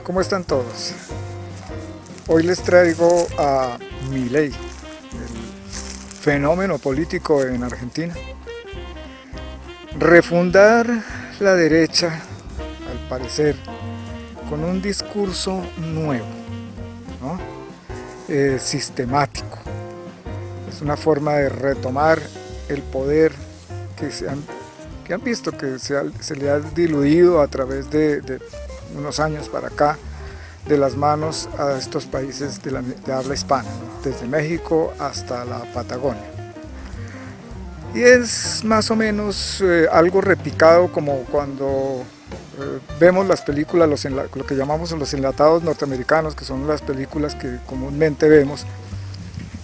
¿Cómo están todos? Hoy les traigo a Milei, el fenómeno político en Argentina. Refundar la derecha, al parecer, con un discurso nuevo, ¿no? Sistemático. Es una forma de retomar el poder que han visto que se le ha diluido a través de unos años para acá de las manos a estos países de habla hispana, ¿no? Desde México hasta la Patagonia. Y es más o menos algo replicado como cuando vemos las películas, lo que llamamos los enlatados norteamericanos, que son las películas que comúnmente vemos.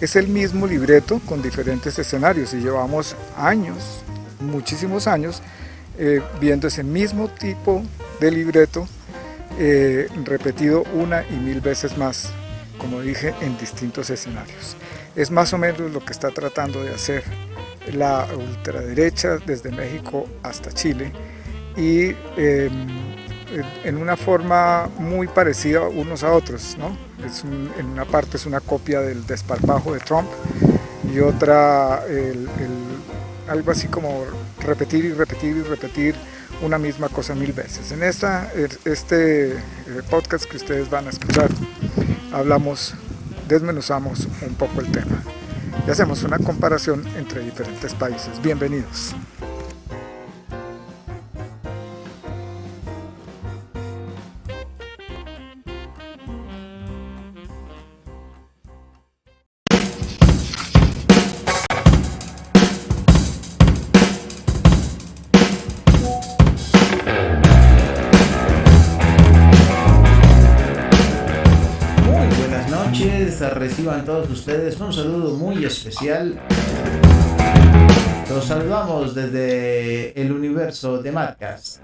Es el mismo libreto con diferentes escenarios y llevamos años, muchísimos años, viendo ese mismo tipo de libreto repetido una y mil veces más, como dije, en distintos escenarios. Es más o menos lo que está tratando de hacer la ultraderecha desde México hasta Chile y en una forma muy parecida unos a otros, ¿no? En una parte es una copia del desparpajo de Trump y otra algo así como repetir y repetir y repetir una misma cosa mil veces. En este podcast que ustedes van a escuchar desmenuzamos un poco el tema y hacemos una comparación entre diferentes países. Bienvenidos. Reciban todos ustedes un saludo muy especial. Los saludamos desde el universo de Madcast.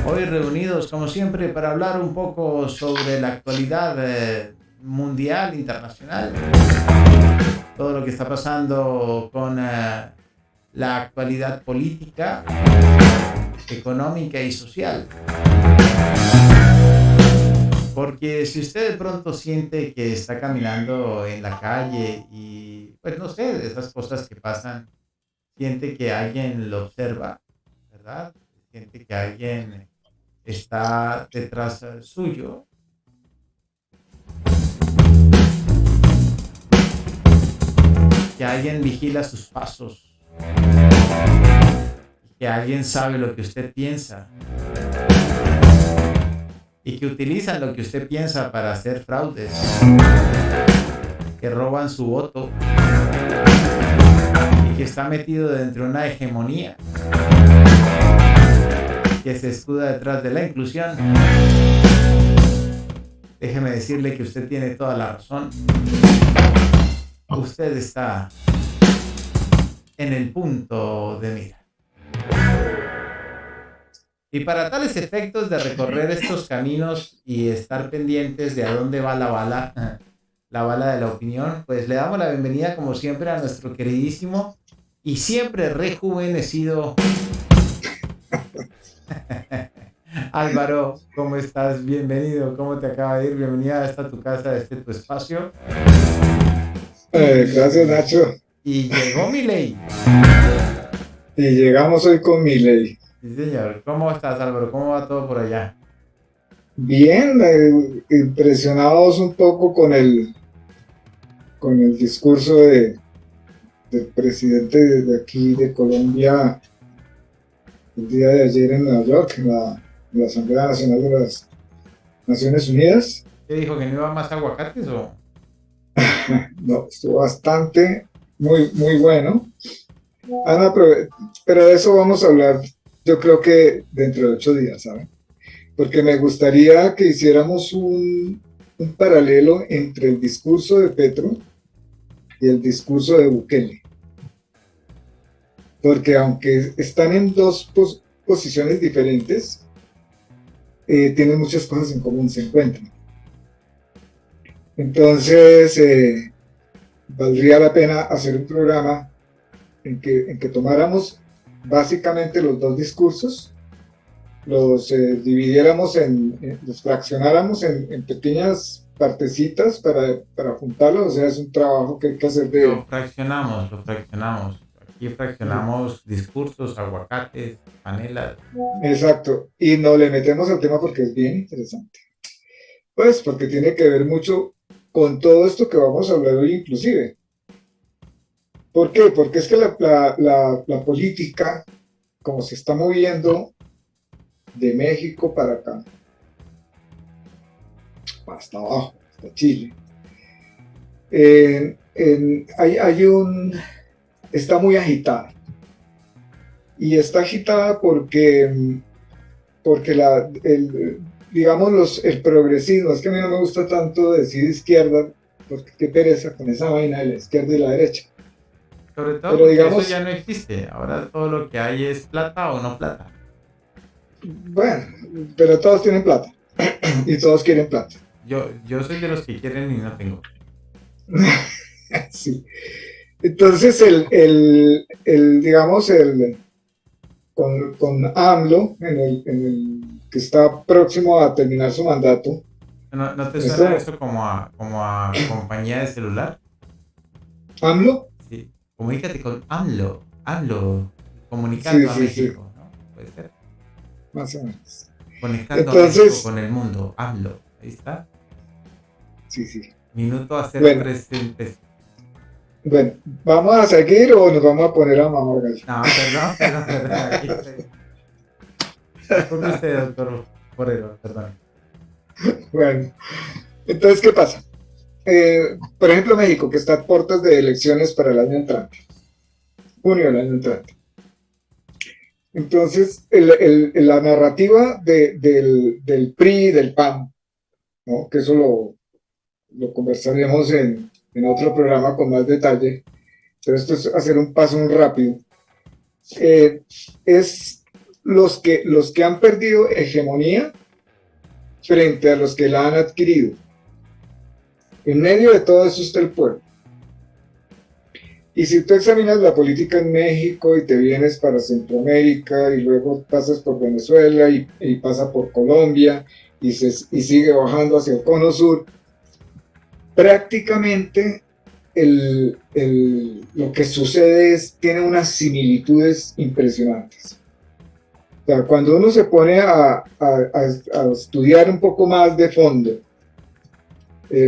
Hoy reunidos como siempre para hablar un poco sobre la actualidad mundial, internacional, todo lo que está pasando con la actualidad política, económica y social. Porque si usted de pronto siente que está caminando en la calle y, pues no sé, de esas cosas que pasan, siente que alguien lo observa, ¿verdad? Siente que alguien está detrás suyo. Que alguien vigila sus pasos. Que alguien sabe lo que usted piensa. Y que utilizan lo que usted piensa para hacer fraudes, que roban su voto y que está metido dentro de una hegemonía que se escuda detrás de la inclusión. Déjeme decirle que usted tiene toda la razón. Usted está en el punto de mira. Y para tales efectos de recorrer estos caminos y estar pendientes de a dónde va la bala de la opinión, pues le damos la bienvenida como siempre a nuestro queridísimo y siempre rejuvenecido Álvaro. ¿Cómo estás? Bienvenido. ¿Cómo te acaba de ir? Bienvenida a esta tu casa, a este tu espacio. Gracias, Nacho. Y llegó Milei. Y llegamos hoy con Milei. Sí, señor. ¿Cómo estás, Álvaro? ¿Cómo va todo por allá? Bien, impresionados un poco con el discurso del presidente de aquí de Colombia el día de ayer en Nueva York, en la Asamblea Nacional de las Naciones Unidas. ¿Qué dijo? ¿Que no iba más aguacates o...? No, estuvo bastante, muy, muy bueno. Ana, pero de eso vamos a hablar, yo creo que dentro de 8 días, ¿saben? Porque me gustaría que hiciéramos un paralelo entre el discurso de Petro y el discurso de Bukele. Porque aunque están en dos posiciones diferentes, tienen muchas cosas en común, se encuentran. Entonces, valdría la pena hacer un programa en que tomáramos básicamente los dos discursos dividiéramos los fraccionáramos en pequeñas partecitas para juntarlos, o sea, es un trabajo que hay que hacer Lo fraccionamos, lo fraccionamos. Aquí fraccionamos discursos, aguacates, panelas. Exacto, y no le metemos al tema porque es bien interesante. Pues porque tiene que ver mucho con todo esto que vamos a hablar hoy inclusive. ¿Por qué? Porque es que la política, como se está moviendo de México para acá, hasta abajo, hasta Chile, está muy agitada. Y está agitada porque digamos, el progresismo, es que a mí no me gusta tanto decir izquierda, porque qué pereza con esa vaina de la izquierda y la derecha. Sobre todo Pero porque digamos, eso ya no existe. Ahora todo lo que hay es plata o no plata. bueno, pero todos tienen plata y todos quieren plata. Yo soy de los que quieren y no tengo. Sí. Entonces, digamos, con AMLO, que está próximo a terminar su mandato. ¿No te suena eso como a compañía de celular? ¿AMLO? Sí. Comunícate con AMLO. AMLO. Comunicando Sí, a sí, sí. México, ¿no? Puede ser. Más o menos. Conectando a México Entonces, con el mundo. AMLO. Ahí está. sí, sí. Minuto a ser Bueno, presentes. bueno, ¿vamos a seguir o nos vamos a poner a mamar gallo? No, perdón. Aquí estoy. Disculpe usted, doctor Forero, perdón. Bueno, entonces, ¿qué pasa? Por ejemplo, México, que está a puertas de elecciones para el año entrante, junio del año entrante. Entonces, la narrativa del PRI y del PAN, ¿no? Que eso lo conversaremos en otro programa con más detalle, pero esto es hacer un paso muy rápido, es los que han perdido hegemonía frente a los que la han adquirido. En medio de todo eso está el pueblo. Y si tú examinas la política en México y te vienes para Centroamérica y luego pasas por Venezuela y pasa por Colombia y sigue bajando hacia el cono sur, prácticamente lo que sucede tiene unas similitudes impresionantes. O sea, cuando uno se pone a estudiar un poco más de fondo,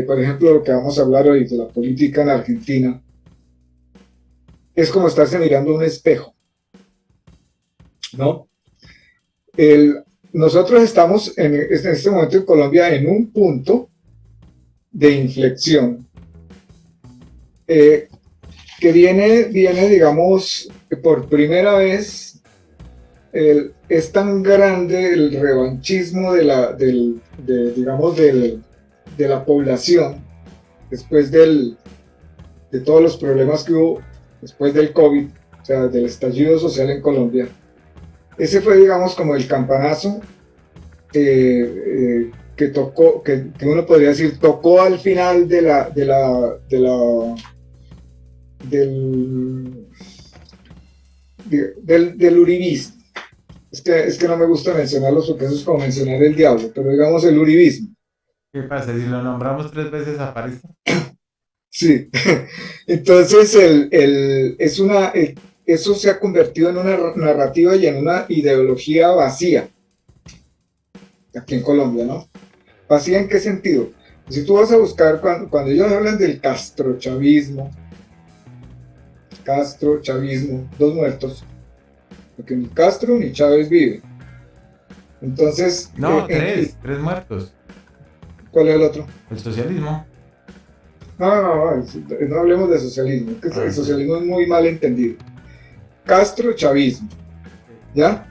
por ejemplo, lo que vamos a hablar hoy de la política en Argentina, es como estarse mirando un espejo, ¿no? Nosotros estamos en este momento en Colombia en un punto de inflexión que viene, digamos, por primera vez, es tan grande el revanchismo digamos, de la población después de todos los problemas que hubo después del COVID, o sea, del estallido social en Colombia. Ese fue, digamos, como el campanazo que tocó, que uno podría decir, tocó al final del uribismo. Es que no me gusta mencionarlo porque eso es como mencionar el diablo, pero digamos el uribismo. ¿Qué pasa? Si lo nombramos 3 veces aparece. Sí, entonces eso se ha convertido en una narrativa y en una ideología vacía, aquí en Colombia, ¿no? ¿Vacía en qué sentido? Si tú vas a buscar, cuando ellos hablan del castrochavismo, dos muertos, porque ni Castro ni Chávez vive. Entonces... No, tres muertos. ¿Cuál es el otro? El socialismo. No hablemos de socialismo, que el socialismo es muy mal entendido. Castrochavismo, ¿ya?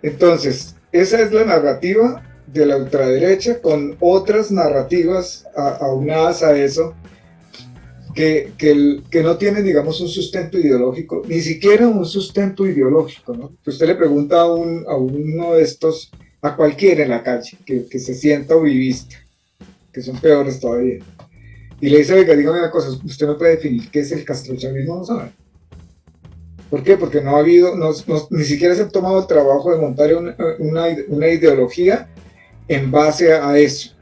Entonces, esa es la narrativa de la ultraderecha con otras narrativas aunadas a eso que no tienen, digamos, un sustento ideológico, ni siquiera un sustento ideológico, ¿no? Que usted le pregunta a uno de estos, a cualquiera en la calle, que se sienta uribista, que son peores todavía, y le dice, oiga, dígame una cosa, usted me puede definir qué es el castrochavismo, no sabe. ¿Por qué? Porque no ha habido, ni siquiera se ha tomado el trabajo de montar una ideología en base a eso.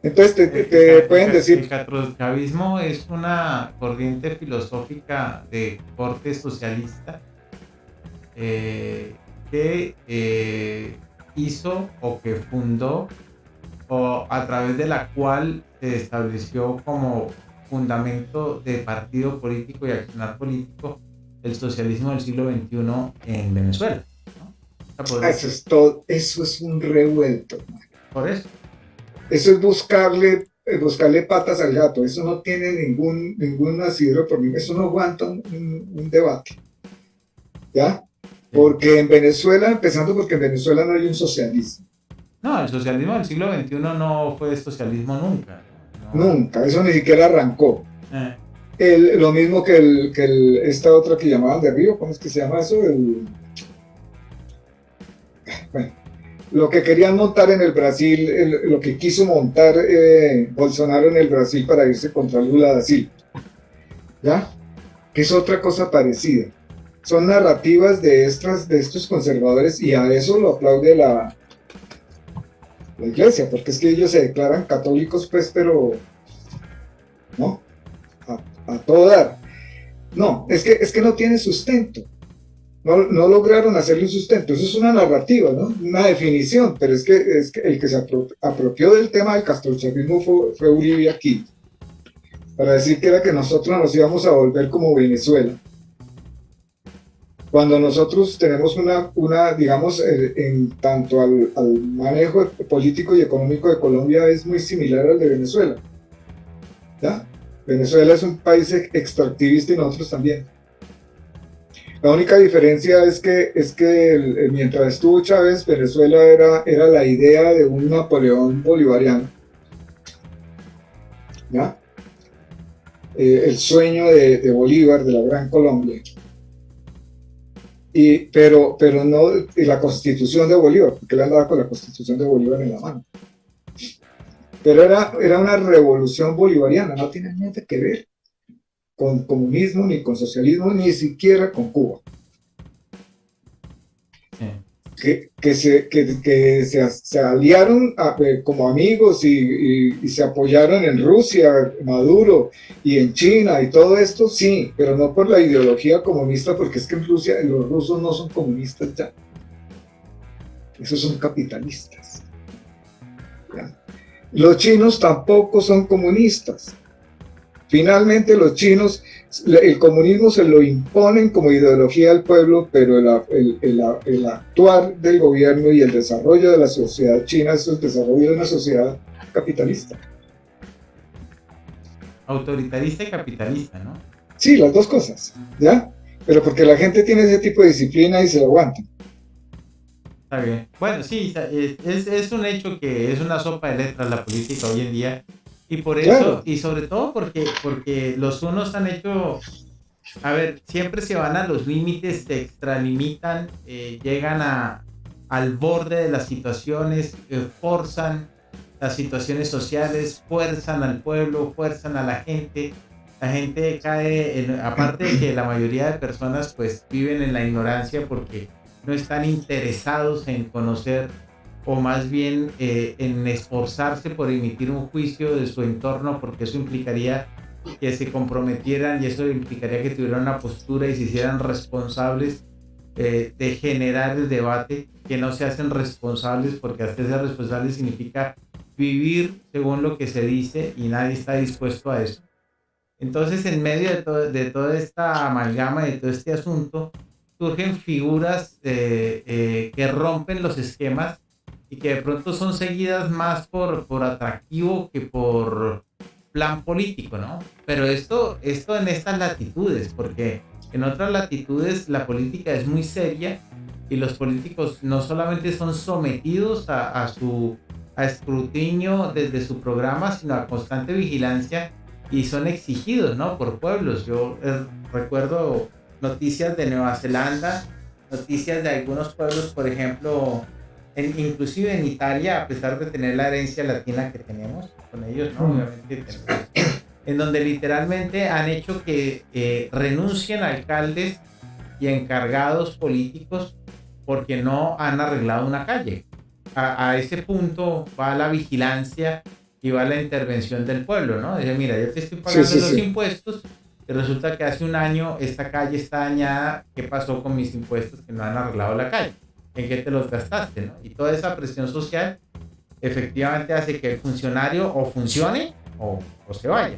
Entonces te pueden decir... El castrocchavismo es una corriente filosófica de corte socialista que hizo o que fundó o a través de la cual se estableció como fundamento de partido político y accionar político el socialismo del siglo XXI en Venezuela, ¿no? Eso es un revuelto. Por eso. Eso es buscarle patas al gato. Eso no tiene ningún asidero por mí. Eso no aguanta un debate. ¿Ya? Porque en Venezuela, empezando porque en Venezuela no hay un socialismo. No, el socialismo del siglo XXI no fue socialismo nunca. No. Nunca, eso ni siquiera arrancó. Lo mismo que esta otra que llamaban de Río, ¿cómo es que se llama eso? Bueno, lo que querían montar en el Brasil, lo que quiso montar Bolsonaro en el Brasil para irse contra Lula da Silva. ¿Ya? Que es otra cosa parecida. Son narrativas de estos conservadores y a eso lo aplaude la iglesia, porque es que ellos se declaran católicos, pues, pero no, a todo dar. No, es que no tiene sustento. No lograron hacerle un sustento. Eso es una narrativa, ¿no? Una definición, pero es que el que se apropió del tema del castrocchavismo fue Uribe aquí, para decir que era que nosotros nos íbamos a volver como Venezuela. Cuando nosotros tenemos digamos, en tanto al manejo político y económico de Colombia es muy similar al de Venezuela. ¿Ya? Venezuela es un país extractivista y nosotros también. La única diferencia es que mientras estuvo Chávez, Venezuela era la idea de un Napoleón bolivariano. ¿Ya? El sueño de Bolívar, de la Gran Colombia. Pero no la constitución de Bolívar, porque él andaba con la constitución de Bolívar en la mano. Pero era una revolución bolivariana, no tiene nada que ver con comunismo, ni con socialismo, ni siquiera con Cuba. Que se aliaron como amigos y se apoyaron en Rusia, Maduro, y en China y todo esto, sí, pero no por la ideología comunista, porque es que en Rusia los rusos no son comunistas ya. Esos son capitalistas. ¿Ya? Los chinos tampoco son comunistas. Finalmente los chinos, el comunismo se lo imponen como ideología al pueblo, pero el actuar del gobierno y el desarrollo de la sociedad china es el desarrollo de una sociedad capitalista. Autoritarista y capitalista, ¿no? Sí, las dos cosas, ¿ya? Pero porque la gente tiene ese tipo de disciplina y se lo aguanta. Está bien. Bueno, sí, es un hecho que es una sopa de letras la política hoy en día. Y por eso, claro. Y sobre todo porque los unos han hecho, a ver, siempre se van a los límites, se extralimitan, llegan al borde de las situaciones, forzan las situaciones sociales, fuerzan al pueblo, fuerzan a la gente cae, aparte de que la mayoría de personas pues viven en la ignorancia porque no están interesados en conocer o más bien en esforzarse por emitir un juicio de su entorno, porque eso implicaría que se comprometieran y eso implicaría que tuvieran una postura y se hicieran responsables de generar el debate, que no se hacen responsables, porque hacerse responsables significa vivir según lo que se dice y nadie está dispuesto a eso. Entonces, en medio de toda esta amalgama, de todo este asunto, surgen figuras que rompen los esquemas y que de pronto son seguidas más por atractivo que por plan político, ¿no? Pero esto en estas latitudes, porque en otras latitudes la política es muy seria y los políticos no solamente son sometidos a escrutinio desde su programa, sino a constante vigilancia y son exigidos, ¿no? Por pueblos. Yo recuerdo noticias de Nueva Zelanda, noticias de algunos pueblos, por ejemplo, inclusive en Italia, a pesar de tener la herencia latina que tenemos con ellos, ¿no? Obviamente, en donde literalmente han hecho que renuncien alcaldes y encargados políticos porque no han arreglado una calle. A ese punto va la vigilancia y va la intervención del pueblo, ¿no? Dice, mira, yo te estoy pagando los impuestos y resulta que hace un año esta calle está dañada. ¿Qué pasó con mis impuestos que no han arreglado la calle? ¿En qué te los gastaste, no? Y toda esa presión social efectivamente hace que el funcionario o funcione o se vaya.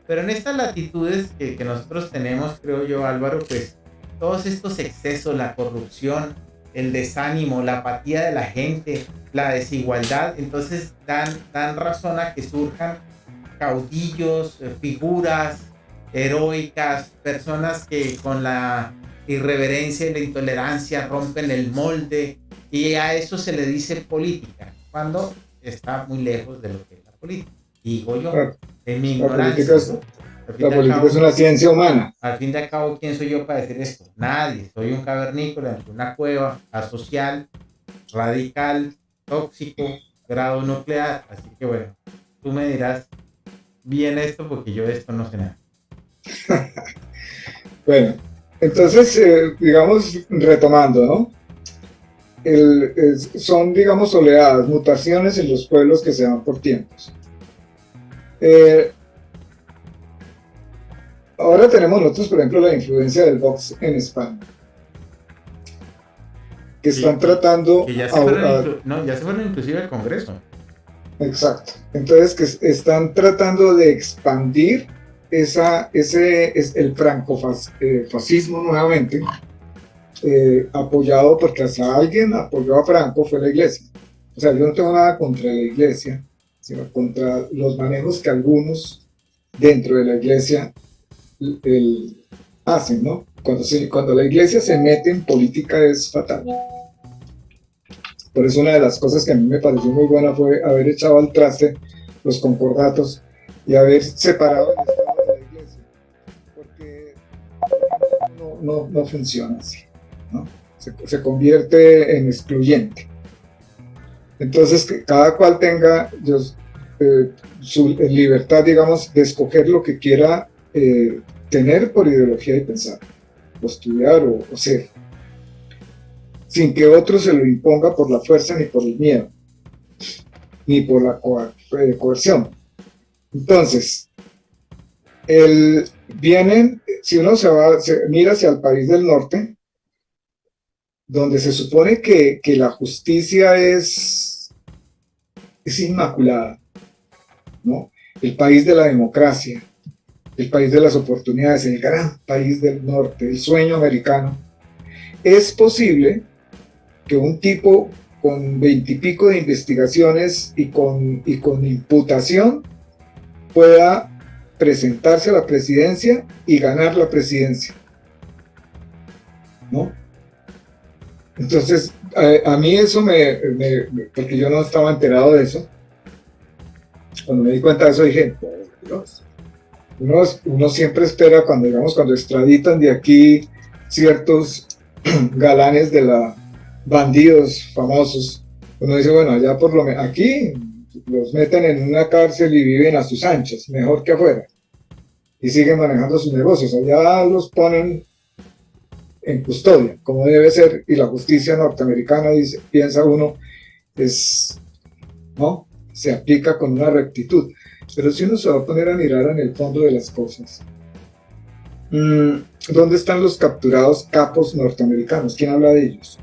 Pero en estas latitudes que nosotros tenemos, creo yo, Álvaro, pues todos estos excesos, la corrupción, el desánimo, la apatía de la gente, la desigualdad, entonces dan razón a que surjan caudillos, figuras heroicas, personas que con la irreverencia y la intolerancia rompen el molde, y a eso se le dice política, cuando está muy lejos de lo que es la política. Digo yo, en mi ignorancia. La política es una ciencia humana. Al fin y al cabo, ¿quién soy yo para decir esto? Nadie. Soy un cavernícola en una cueva, asocial, radical, tóxico, grado nuclear. Así que bueno, tú me dirás bien esto porque yo de esto no sé nada. Bueno, entonces, digamos, retomando, ¿no? Son, digamos, oleadas, mutaciones en los pueblos que se dan por tiempos. Ahora tenemos nosotros, por ejemplo, la influencia del Vox en España, que están tratando... Que ya se fueron inclusive al Congreso. Exacto. Entonces, que están tratando de expandir el francofascismo nuevamente, apoyado, porque hasta alguien apoyó a Franco, fue la iglesia. O sea, yo no tengo nada contra la iglesia, sino contra los manejos que algunos dentro de la iglesia hacen, ¿no? Cuando la iglesia se mete en política es fatal. Por eso una de las cosas que a mí me pareció muy buena fue haber echado al traste los concordatos y haber separado el Estado de la iglesia, porque no funciona así, ¿no? Se convierte en excluyente. Entonces, que cada cual tenga su libertad, digamos, de escoger lo que quiera tener por ideología y pensar, o estudiar o ser, sin que otro se lo imponga por la fuerza, ni por el miedo, ni por la coerción. Entonces, si uno se mira hacia el país del norte, donde se supone que la justicia es inmaculada, ¿no? El país de la democracia, el país de las oportunidades, el gran país del norte, el sueño americano. Es posible que un tipo con 20 y pico de investigaciones y con imputación pueda presentarse a la presidencia y ganar la presidencia, ¿no? Entonces, a mí eso porque yo no estaba enterado de eso. Cuando me di cuenta de eso dije, Dios, uno siempre espera cuando extraditan de aquí ciertos galanes de bandidos famosos, uno dice, bueno, allá por lo menos, aquí los meten en una cárcel y viven a sus anchas, mejor que afuera, y siguen manejando sus negocios. Allá los ponen en custodia, como debe ser, y la justicia norteamericana, piensa uno, ¿no? Se aplica con una rectitud. Pero si uno se va a poner a mirar en el fondo de las cosas, ¿dónde están los capturados capos norteamericanos? ¿Quién habla de ellos?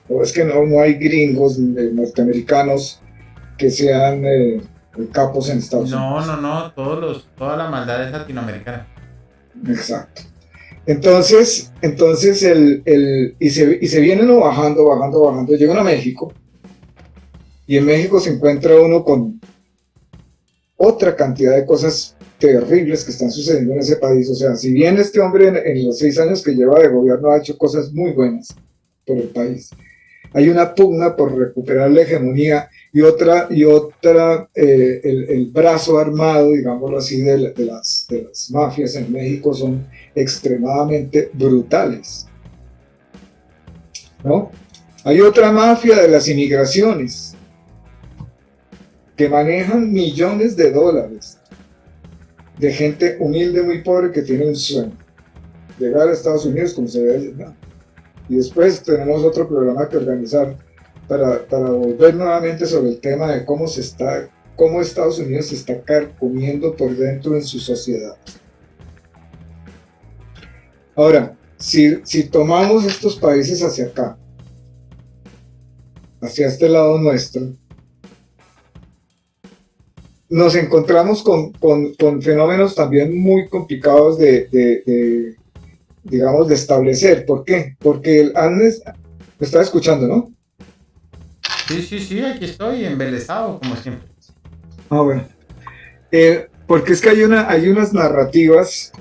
¿O es que no hay gringos norteamericanos que sean capos en Estados Unidos? No, toda la maldad es latinoamericana. Exacto. Entonces y se vienen bajando, llegan a México, y en México se encuentra uno con otra cantidad de cosas terribles que están sucediendo en ese país. O sea, si bien este hombre en los 6 años que lleva de gobierno ha hecho cosas muy buenas por el país, hay una pugna por recuperar la hegemonía y otra el brazo armado, digámoslo así, de las mafias en México son extremadamente brutales, ¿no? Hay otra mafia de las inmigraciones que manejan millones de dólares de gente humilde, muy pobre, que tiene un sueño. llegar a Estados Unidos como se debe llegar. Y después tenemos otro programa que organizar para volver nuevamente sobre el tema de cómo Estados Unidos se está carcomiendo por dentro en su sociedad. Ahora, si tomamos estos países hacia acá, hacia este lado nuestro, nos encontramos con fenómenos también muy complicados digamos, de establecer. ¿Por qué? Porque el Andes, me estaba escuchando, ¿no? Sí, aquí estoy, embelesado, como siempre. Bueno. Porque es que hay unas narrativas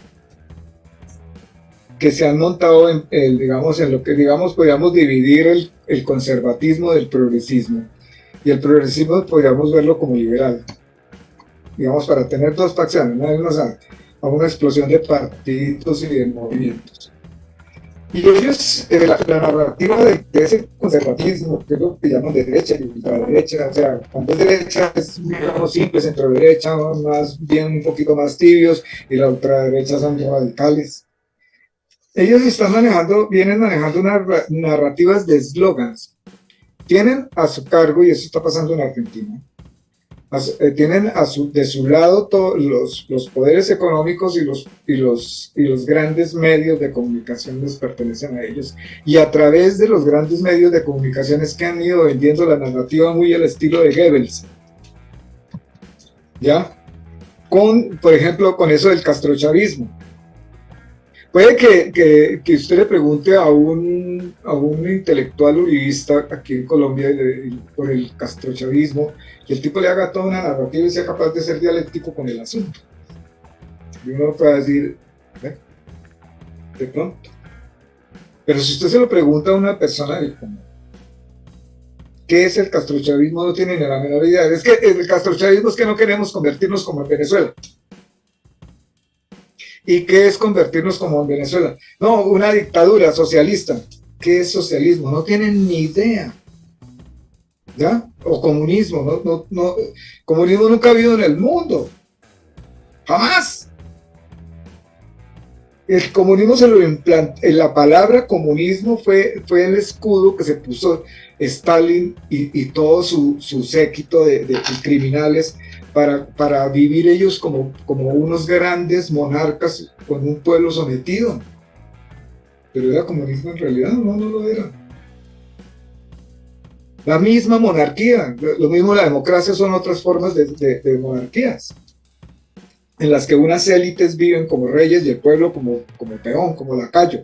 que se han montado digamos, en lo que, digamos, podríamos dividir el conservatismo del progresismo. Y el progresismo podríamos verlo como liberal. Digamos, para tener dos facciones, ¿no? A una explosión de partidos y de movimientos. Y ellos, la narrativa de ese conservatismo, que es lo que llaman derecha y ultraderecha, o sea, cuando es derecha es, digamos, simple, centro derecha, más bien un poquito más tibios, y la ultraderecha son radicales. Ellos vienen manejando unas narrativas de eslogans. Tienen a su cargo, y eso está pasando en Argentina, tienen de su lado todos los poderes económicos y los grandes medios de comunicación les pertenecen a ellos. Y a través de los grandes medios de comunicación es que han ido vendiendo la narrativa muy al estilo de Goebbels. ¿Ya? Por ejemplo, con eso del castrochavismo. Puede que usted le pregunte a un intelectual uribista aquí en Colombia por el castrochavismo, y el tipo le haga toda una narrativa y sea capaz de ser dialéctico con el asunto. Y uno puede decir, de pronto. Pero si usted se lo pregunta a una persona de común, ¿qué es el castrochavismo? No tiene ni la menor idea. Es que el castrochavismo es que no queremos convertirnos como en Venezuela. ¿Y qué es convertirnos como en Venezuela? No, una dictadura socialista. ¿Qué es socialismo? No tienen ni idea. ¿Ya? O comunismo. No, comunismo nunca ha habido en el mundo. Jamás. El comunismo se lo implantó. La palabra comunismo fue el escudo que se puso Stalin y todo su séquito de criminales para vivir ellos como unos grandes monarcas con un pueblo sometido. Pero era comunismo en realidad, no lo era. La misma monarquía, lo mismo la democracia, son otras formas de monarquías, en las que unas élites viven como reyes y el pueblo como peón, como lacayo.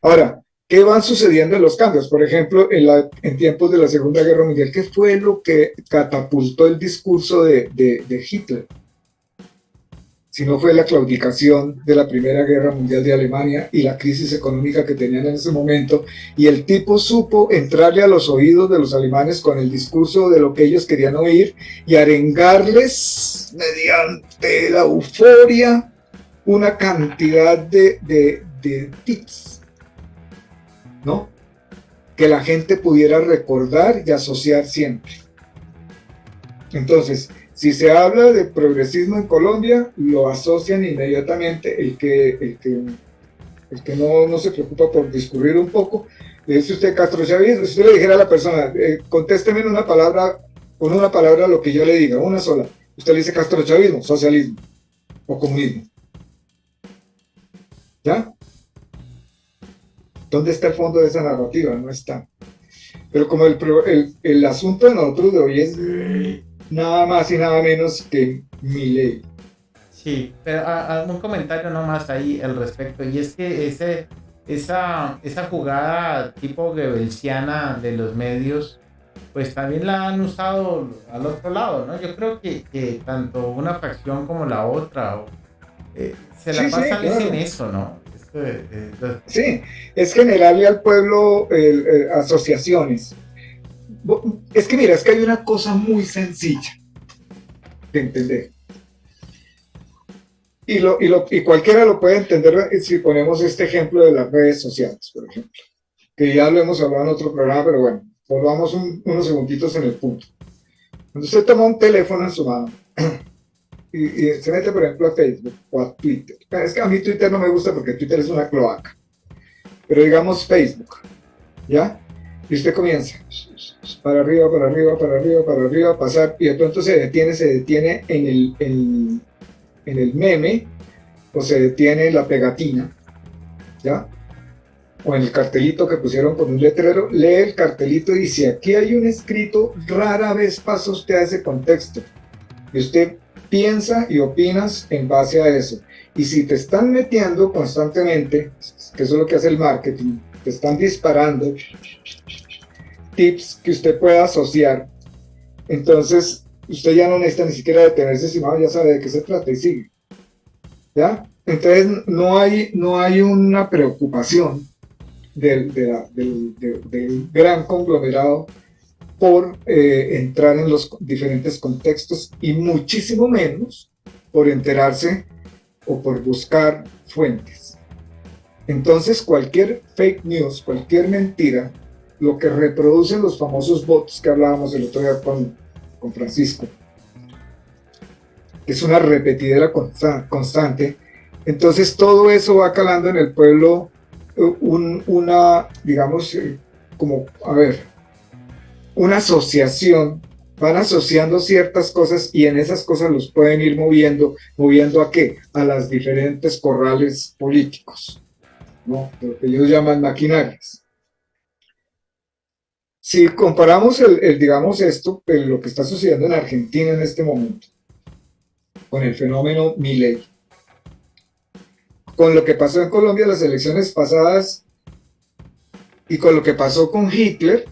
Ahora, ¿qué van sucediendo en los cambios? Por ejemplo, en tiempos de la Segunda Guerra Mundial, ¿qué fue lo que catapultó el discurso de Hitler? Si no fue la claudicación de la Primera Guerra Mundial de Alemania y la crisis económica que tenían en ese momento, y el tipo supo entrarle a los oídos de los alemanes con el discurso de lo que ellos querían oír y arengarles mediante la euforia una cantidad de tips, ¿no? Que la gente pudiera recordar y asociar siempre. Entonces, si se habla de progresismo en Colombia, lo asocian inmediatamente el que no se preocupa por discurrir un poco. Le dice usted castrochavismo, si usted le dijera a la persona, contésteme con una palabra lo que yo le diga, una sola. Usted le dice castrochavismo, socialismo o comunismo. ¿Ya? ¿Dónde está el fondo de esa narrativa? No está. Pero como el asunto de nosotros de hoy es nada más y nada menos que Milei. Sí, pero algún comentario nomás ahí al respecto, y es que esa jugada tipo goebbelsiana de los medios, pues también la han usado al otro lado, ¿no? Yo creo que tanto una facción como la otra se la pasan claro. En eso, ¿no? Sí, es generarle al pueblo asociaciones. Es que mira, es que hay una cosa muy sencilla de entender. Y cualquiera lo puede entender si ponemos este ejemplo de las redes sociales, por ejemplo. Que ya lo hemos hablado en otro programa, pero bueno, volvamos unos segunditos en el punto. Cuando usted toma un teléfono en su mano y se mete, por ejemplo, a Facebook o a Twitter. Es que a mí Twitter no me gusta porque Twitter es una cloaca. Pero digamos Facebook, ¿ya? Y usted comienza para arriba, para arriba, para arriba, para arriba, pasar, y de pronto se detiene en el meme, o se detiene en la pegatina, ¿ya? O en el cartelito que pusieron con un letrero, lee el cartelito y si aquí hay un escrito, rara vez pasa usted a ese contexto. Y usted piensa y opinas en base a eso. Y si te están metiendo constantemente, que eso es lo que hace el marketing, te están disparando tips que usted pueda asociar, entonces usted ya no necesita ni siquiera detenerse, sino ya sabe de qué se trata y sigue. ¿Ya? Entonces no hay una preocupación del gran conglomerado por entrar en los diferentes contextos y muchísimo menos por enterarse o por buscar fuentes. Entonces cualquier fake news, cualquier mentira, lo que reproducen los famosos bots que hablábamos el otro día con Francisco, es una repetidera constante. Entonces todo eso va calando en el pueblo una, digamos, como, a ver, una asociación, van asociando ciertas cosas y en esas cosas los pueden ir moviendo ¿a qué? A las diferentes corrales políticos, ¿no? Lo que ellos llaman maquinarias. Si comparamos digamos esto, lo que está sucediendo en Argentina en este momento, con el fenómeno Milei, con lo que pasó en Colombia en las elecciones pasadas y con lo que pasó con Hitler,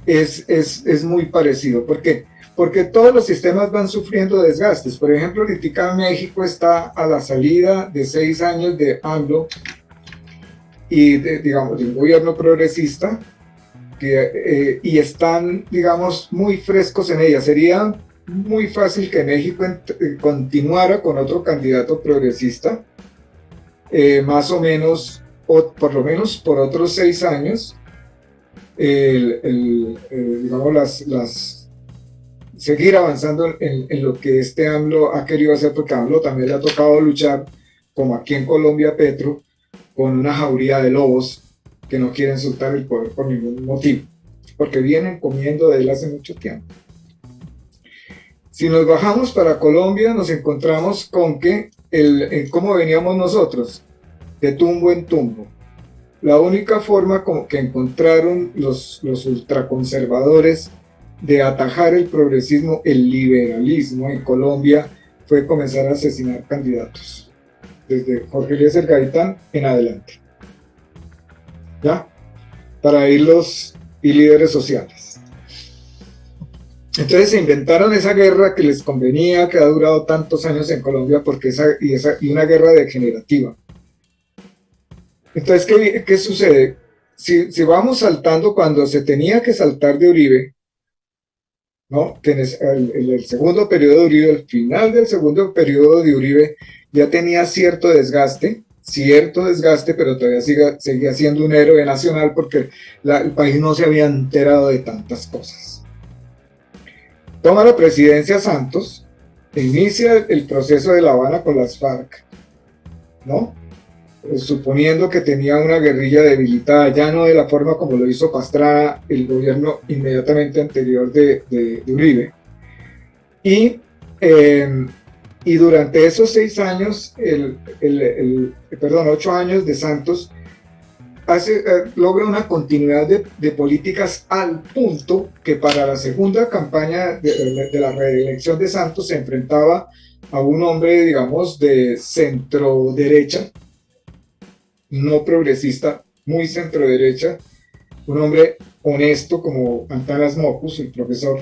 es muy parecido. ¿Por qué? Porque todos los sistemas van sufriendo desgastes. Por ejemplo, ahorita México está a la salida de 6 años de AMLO y digamos, de un gobierno progresista, y están, digamos, muy frescos en ella. Sería muy fácil que México continuara con otro candidato progresista, más o menos, o por lo menos por otros 6 años, digamos, seguir avanzando en lo que este AMLO ha querido hacer, porque a AMLO también le ha tocado luchar, como aquí en Colombia Petro, con una jauría de lobos que no quieren soltar el poder por ningún motivo, porque vienen comiendo de él hace mucho tiempo. Si nos bajamos para Colombia, nos encontramos con que cómo veníamos nosotros, de tumbo en tumbo. La única forma como que encontraron los ultraconservadores de atajar el progresismo, el liberalismo en Colombia, fue comenzar a asesinar candidatos, desde Jorge Eliezer Gaitán en adelante, ¿ya? Para irlos y líderes sociales. Entonces se inventaron esa guerra que les convenía, que ha durado tantos años en Colombia, porque y una guerra degenerativa. Entonces, ¿qué sucede? Si vamos saltando cuando se tenía que saltar de Uribe, ¿no? El segundo periodo de Uribe, el final del segundo periodo de Uribe, ya tenía cierto desgaste, pero todavía seguía siendo un héroe nacional porque el país no se había enterado de tantas cosas. Toma la presidencia Santos, inicia el proceso de La Habana con las FARC, ¿no? Suponiendo que tenía una guerrilla debilitada, ya no de la forma como lo hizo Pastrana, el gobierno inmediatamente anterior de Uribe. Y durante esos 6 años, 8 años de Santos, logra una continuidad de políticas al punto que para la segunda campaña de la reelección de Santos se enfrentaba a un hombre, digamos, de centro derecha, no progresista, muy centro derecha, un hombre honesto como Antanas Mockus, el profesor.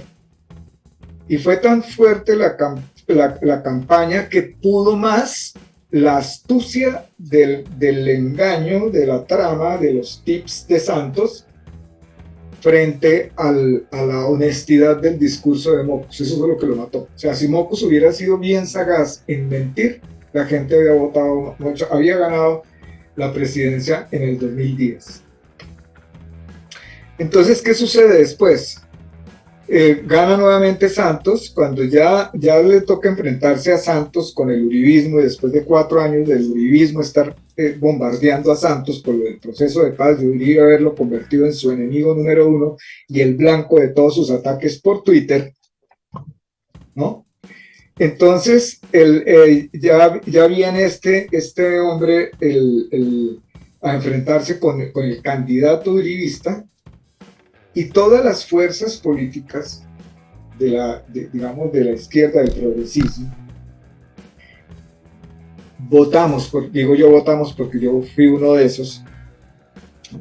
Y fue tan fuerte la campaña que pudo más la astucia del engaño, de la trama, de los tips de Santos frente a la honestidad del discurso de Mockus. Eso fue lo que lo mató. O sea, si Mockus hubiera sido bien sagaz en mentir, la gente había ganado la presidencia en el 2010. Entonces, ¿qué sucede después? Gana nuevamente Santos, cuando ya le toca enfrentarse a Santos con el uribismo, y después de 4 años del uribismo estar bombardeando a Santos por el proceso de paz de Uribe, haberlo convertido en su enemigo número 1 y el blanco de todos sus ataques por Twitter, ¿no? Entonces, ya viene este hombre a enfrentarse con el candidato uribista, y todas las fuerzas políticas digamos, de la izquierda, del progresismo, votamos porque yo fui uno de esos.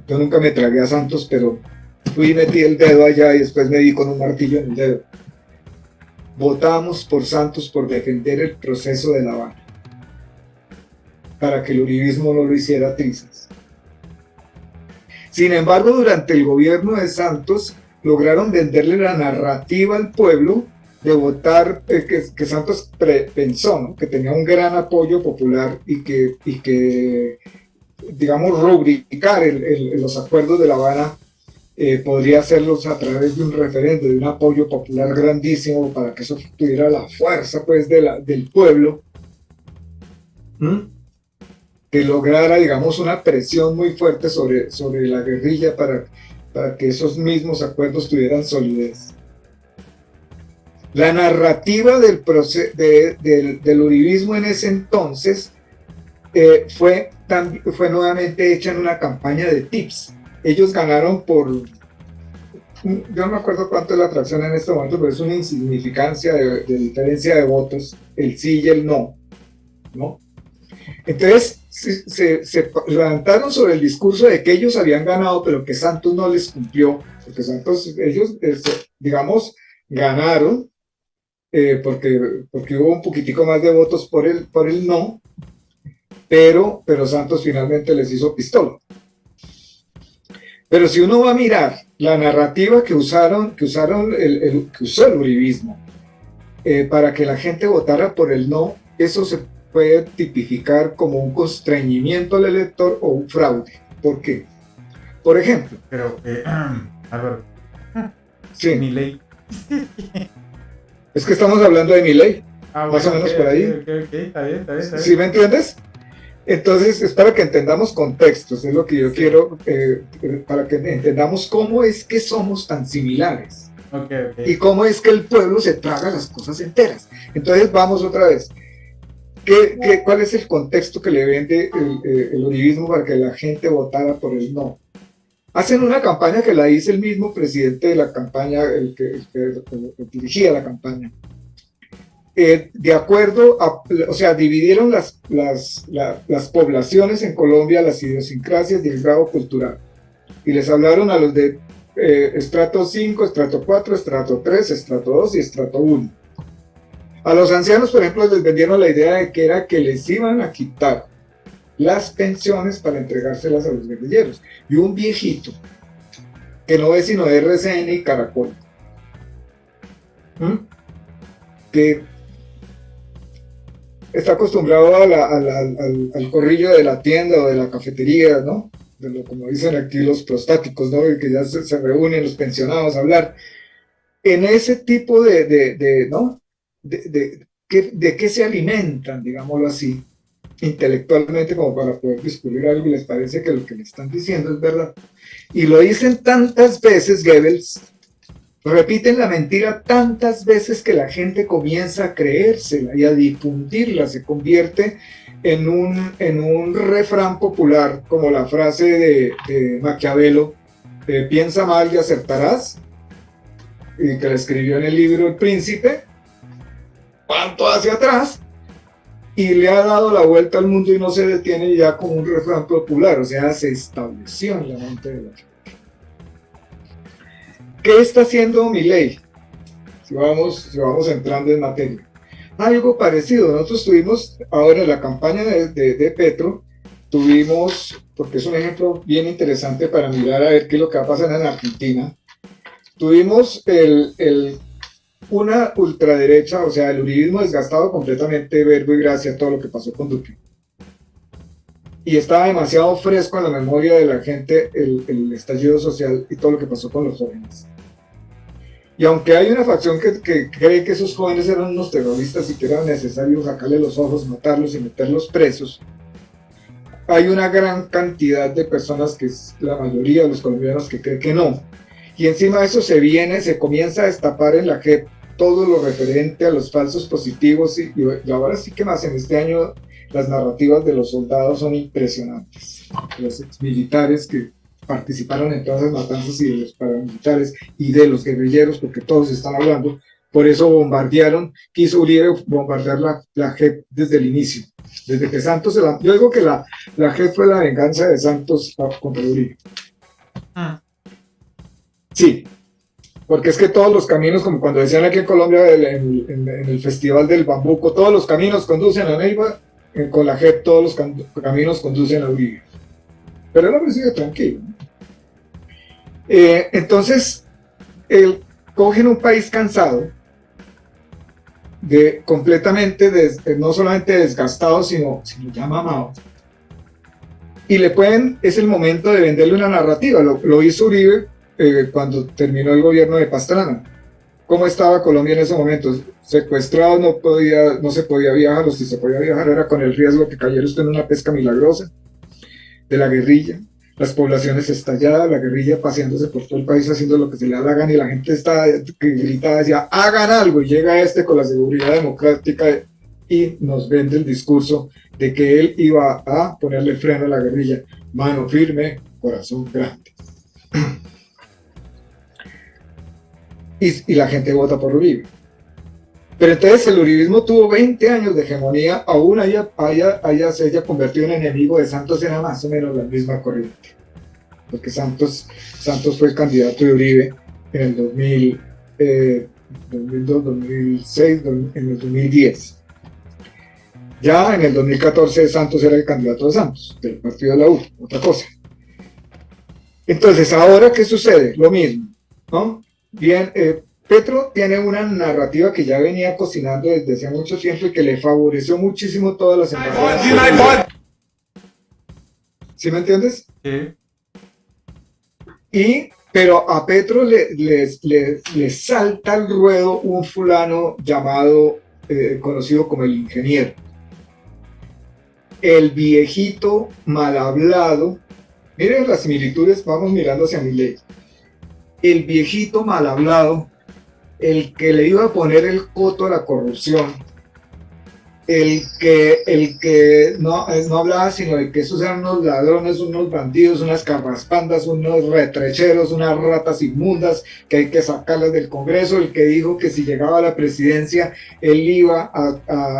Yo nunca me tragué a Santos, pero fui y metí el dedo allá y después me di con un martillo en el dedo. Votamos por Santos por defender el proceso de La Habana, para que el uribismo no lo hiciera trizas. Sin embargo, durante el gobierno de Santos lograron venderle la narrativa al pueblo de votar, que Santos pensó, ¿no?, que tenía un gran apoyo popular y que digamos, rubricar los acuerdos de La Habana podría hacerlos a través de un referendo, de un apoyo popular grandísimo, para que eso tuviera la fuerza, pues, del pueblo. Que lograra, digamos, una presión muy fuerte sobre la guerrilla para que esos mismos acuerdos tuvieran solidez. La narrativa del uribismo en ese entonces fue nuevamente hecha en una campaña de tips. Ellos ganaron yo no me acuerdo cuánto es la atracción en este momento, pero es una insignificancia de diferencia de votos, el sí y el no, ¿no? Entonces se levantaron sobre el discurso de que ellos habían ganado, pero que Santos no les cumplió, porque Santos, ellos, digamos, ganaron porque hubo un poquitico más de votos por el no, pero Santos finalmente les hizo pistola. Pero si uno va a mirar la narrativa que usó el uribismo para que la gente votara por el no, eso se puede tipificar como un constreñimiento al elector o un fraude. ¿Por qué? Por ejemplo. Pero, Álvaro. Sí. Milei. Es que estamos hablando de Milei. Más o menos por ahí. Está bien. ¿Sí me entiendes? Entonces, es para que entendamos contextos, es lo que yo quiero, para que entendamos cómo es que somos tan similares. Okay. Y cómo es que el pueblo se traga las cosas enteras. Entonces, vamos otra vez. ¿Cuál es el contexto que le vende el uribismo para que la gente votara por el no? Hacen una campaña que la hizo el mismo presidente de la campaña, el que dirigía la campaña. De acuerdo o sea, dividieron las poblaciones en Colombia, las idiosincrasias y el grado cultural. Y les hablaron a los de estrato 5, estrato 4, estrato 3, estrato 2 y estrato 1. A los ancianos, por ejemplo, les vendieron la idea de que les iban a quitar las pensiones para entregárselas a los guerrilleros. Y un viejito que no ve sino RCN y Caracol, que está acostumbrado al corrillo de la tienda o de la cafetería, ¿no? Como dicen aquí los prostáticos, ¿no? Que ya se reúnen los pensionados a hablar. En ese tipo ¿no? ¿De qué se alimentan, digámoslo así, intelectualmente, como para poder descubrir algo y les parece que lo que le están diciendo es verdad? Y lo dicen tantas veces, Goebbels, repiten la mentira tantas veces que la gente comienza a creérsela y a difundirla, se convierte en un refrán popular, como la frase de Maquiavelo, piensa mal y acertarás, y que la escribió en el libro El Príncipe, cuánto hacia atrás, y le ha dado la vuelta al mundo y no se detiene ya como un refrán popular, o sea, se estableció en la mente de la gente. ¿Qué está haciendo Milei? Si vamos entrando en materia. Algo parecido, nosotros tuvimos ahora en la campaña de Petro, porque es un ejemplo bien interesante para mirar a ver qué es lo que va a pasar en Argentina, tuvimos una ultraderecha, o sea, el uribismo desgastado completamente, verbo y gracia, todo lo que pasó con Duque. Y estaba demasiado fresco en la memoria de la gente el estallido social y todo lo que pasó con los jóvenes. Y aunque hay una facción que cree que esos jóvenes eran unos terroristas y que era necesario sacarle los ojos, matarlos y meterlos presos, hay una gran cantidad de personas, que es la mayoría de los colombianos, que creen que no. Y encima de eso se comienza a destapar en la JEP todo lo referente a los falsos positivos y ahora sí que más en este año las narrativas de los soldados son impresionantes. Los exmilitares que participaron en todas las matanzas y de los paramilitares y de los guerrilleros, porque todos están hablando, por eso bombardearon, quiso Uribe bombardear la JEP desde el inicio, desde que Santos, yo digo que la JEP fue la venganza de Santos contra Uribe. Sí, porque es que todos los caminos, como cuando decían aquí en Colombia en el Festival del Bambuco, todos los caminos conducen a Neiva, con la JEP todos los caminos conducen a Uribe. Pero el hombre sigue tranquilo. Entonces, cogen un país cansado, completamente, no solamente desgastado, sino ya mamado. Y es el momento de venderle una narrativa. Lo hizo Uribe cuando terminó el gobierno de Pastrana. ¿Cómo estaba Colombia en ese momento? Secuestrado, no se podía viajar, o si se podía viajar era con el riesgo que cayera usted en una pesca milagrosa de la guerrilla, las poblaciones estalladas, la guerrilla paseándose por todo el país haciendo lo que se le da la gana, y la gente gritaba, decía, hagan algo, y llega con la seguridad democrática y nos vende el discurso de que él iba a ponerle freno a la guerrilla, mano firme, corazón grande. Y la gente vota por Uribe. Pero entonces el uribismo tuvo 20 años de hegemonía, aún se haya convertido en enemigo de Santos, era más o menos la misma corriente. Porque Santos fue el candidato de Uribe en el 2002, 2006, en el 2010. Ya en el 2014 Santos era el candidato de Santos, del partido de la U, otra cosa. Entonces, ¿ahora qué sucede? Lo mismo, ¿no? Bien, Petro tiene una narrativa que ya venía cocinando desde hace mucho tiempo y que le favoreció muchísimo todas las embajadas. ¿Sí me entiendes? Sí. Pero a Petro le salta al ruedo un fulano llamado, conocido como el ingeniero. El viejito mal hablado. Miren las similitudes, vamos mirando hacia Milei. El viejito mal hablado, el que le iba a poner el coto a la corrupción, el que no hablaba sino de que esos eran unos ladrones, unos bandidos, unas carraspandas, unos retrecheros, unas ratas inmundas que hay que sacarlas del Congreso, el que dijo que si llegaba a la presidencia él iba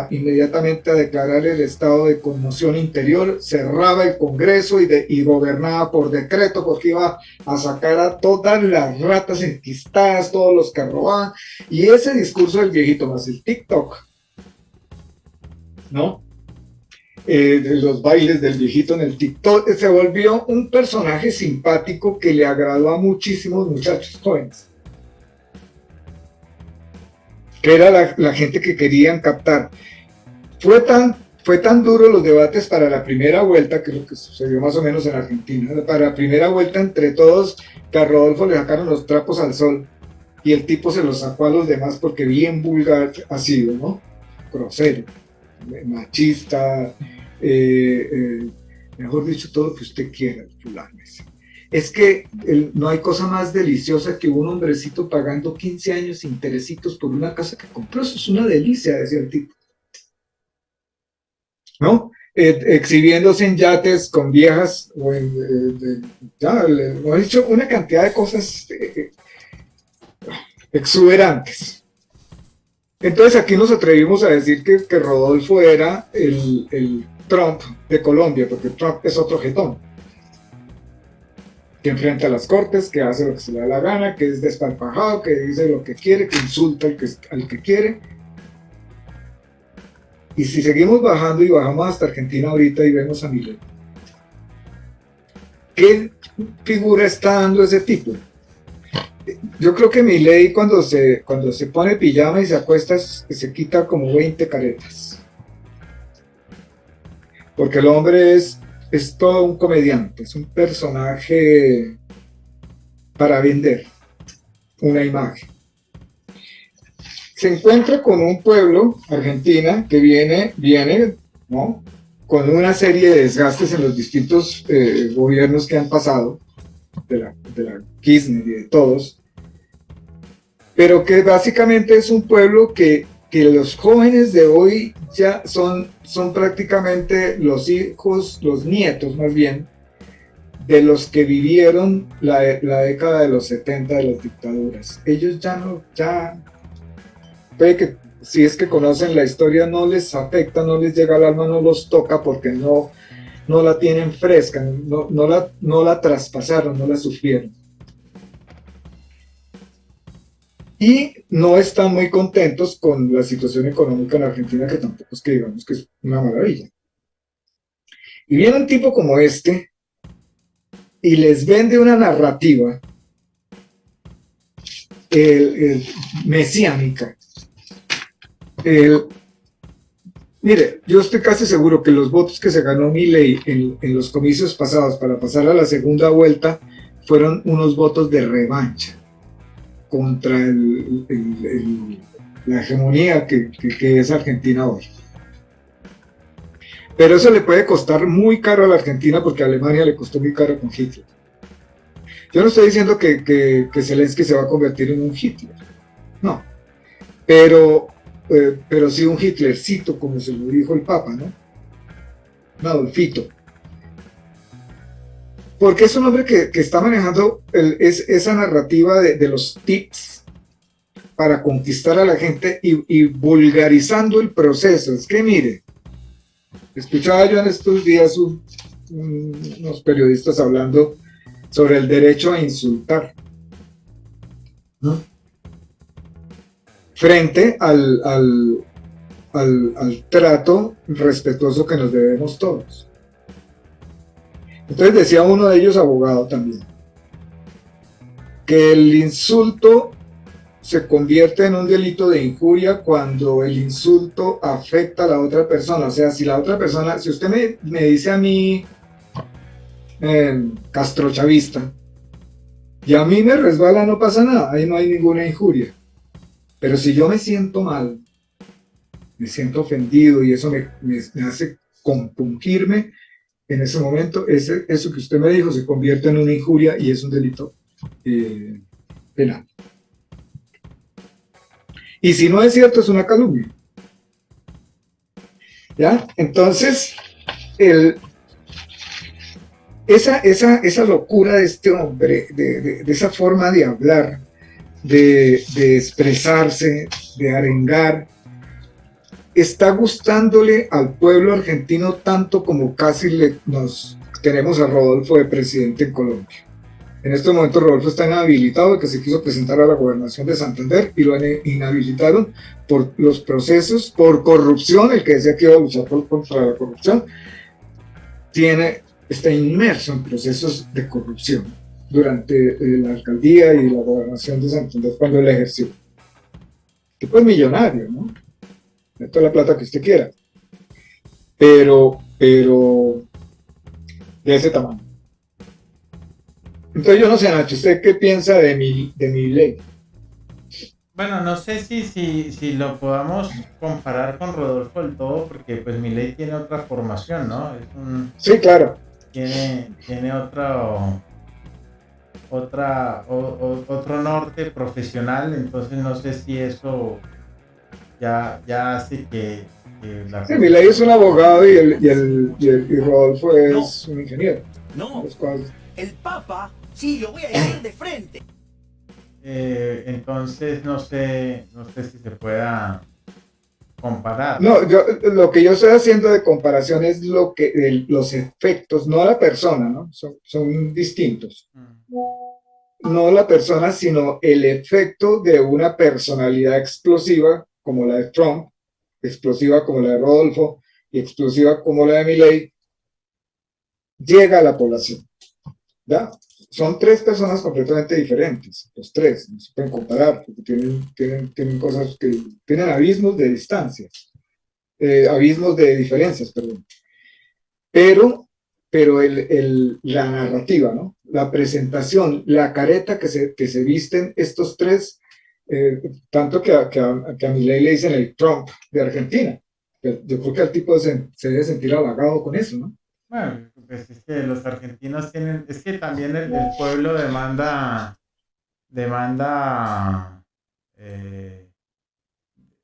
inmediatamente a declarar el estado de conmoción interior, cerraba el Congreso y gobernaba por decreto, porque iba a sacar a todas las ratas enquistadas, todos los que robaban. Y ese discurso del viejito más el TikTok, ¿no? De los bailes del viejito en el TikTok, se volvió un personaje simpático que le agradó a muchísimos muchachos jóvenes, que era la gente que querían captar. Fue tan duro los debates para la primera vuelta, que es lo que sucedió más o menos en Argentina, para la primera vuelta entre todos, que a Rodolfo le sacaron los trapos al sol, y el tipo se los sacó a los demás porque bien vulgar ha sido, ¿no? Grosero, machista, mejor dicho, todo lo que usted quiera, fulano. Es que no hay cosa más deliciosa que un hombrecito pagando 15 años interesitos por una casa que compró. Eso es una delicia, decía el tipo, ¿no? Exhibiéndose en yates con viejas, o hemos dicho una cantidad de cosas exuberantes. Entonces aquí nos atrevimos a decir que Rodolfo era el Trump de Colombia, porque Trump es otro jetón, que enfrenta a las cortes, que hace lo que se le da la gana, que es desparpajado, que dice lo que quiere, que insulta al que quiere. Y si seguimos bajando y bajamos hasta Argentina ahorita y vemos a Milei, ¿qué figura está dando ese tipo? Yo creo que Milei cuando se pone pijama y se acuesta se quita como 20 caretas, porque el hombre es todo un comediante, es un personaje para vender una imagen. se encuentra con un pueblo, Argentina, que viene, ¿no?, con una serie de desgastes en los distintos gobiernos que han pasado, de la Kirchner y de todos, pero que básicamente es un pueblo que los jóvenes de hoy ya son prácticamente los hijos, los nietos más bien, de los que vivieron la década de los 70 de las dictaduras. Ellos ya puede que, si es que conocen la historia, no les afecta, no les llega al alma, no los toca porque no la tienen fresca, no la traspasaron, no la sufrieron. Y no están muy contentos con la situación económica en Argentina, que tampoco es que digamos que es una maravilla. Y viene un tipo como este y les vende una narrativa mesiánica. Mire, yo estoy casi seguro que los votos que se ganó Milei en los comicios pasados para pasar a la segunda vuelta fueron unos votos de revancha contra la hegemonía que es Argentina hoy. Pero eso le puede costar muy caro a la Argentina, porque a Alemania le costó muy caro con Hitler. Yo no estoy diciendo que Zelensky se va a convertir en un Hitler, no, pero sí un Hitlercito, como se lo dijo el Papa, ¿no? Un Adolfito. Porque es un hombre que está manejando esa narrativa de los tips para conquistar a la gente y vulgarizando el proceso. Es que mire, escuchaba yo en estos días unos periodistas hablando sobre el derecho a insultar, ¿no?, frente al trato respetuoso que nos debemos todos. Entonces decía uno de ellos, abogado también, que el insulto se convierte en un delito de injuria cuando el insulto afecta a la otra persona. O sea, si la otra persona, si usted me dice a mí castrochavista, y a mí me resbala, no pasa nada, ahí no hay ninguna injuria. Pero si yo me siento mal, me siento ofendido y eso me hace compungirme, en ese momento, eso que usted me dijo se convierte en una injuria y es un delito penal. Y si no es cierto, es una calumnia. ¿Ya? Entonces, esa locura de este hombre, de esa forma de hablar, de expresarse, de arengar, está gustándole al pueblo argentino tanto como casi nos tenemos a Rodolfo de presidente en Colombia. En este momento Rodolfo está inhabilitado, que se quiso presentar a la gobernación de Santander y lo inhabilitaron por los procesos, por corrupción. El que decía que iba a luchar contra la corrupción está inmerso en procesos de corrupción durante la alcaldía y la gobernación de Santander cuando él ejerció. Tipo es millonario, ¿no? De toda la plata que usted quiera, pero de ese tamaño. Entonces yo no sé, Nacho, ¿usted qué piensa de Milei? Bueno, no sé si lo podamos comparar con Rodolfo del todo, porque pues Milei tiene otra formación, ¿no? Sí, claro. Tiene otro norte profesional, entonces no sé si eso ya hace que sí, Milei es un abogado y Rodolfo es un ingeniero. No, el Papa, sí, lo voy a decir de frente. Entonces no sé si se pueda comparar. No, lo que yo estoy haciendo de comparación es los efectos, no la persona, ¿no? Son distintos. No la persona, sino el efecto de una personalidad explosiva como la de Trump, explosiva como la de Rodolfo y explosiva como la de Milei, llega a la población. ¿Ya? Son tres personas completamente diferentes, los tres, no se pueden comparar, porque tienen cosas que tienen abismos de distancias, abismos de diferencias, perdón. Pero la narrativa, ¿no?, la presentación, la careta que se visten estos tres, Tanto que a Milei le dicen el Trump de Argentina. Yo creo que el tipo se debe sentir halagado con eso, ¿no? Bueno, pues es que los argentinos tienen, es que también el pueblo demanda, eh,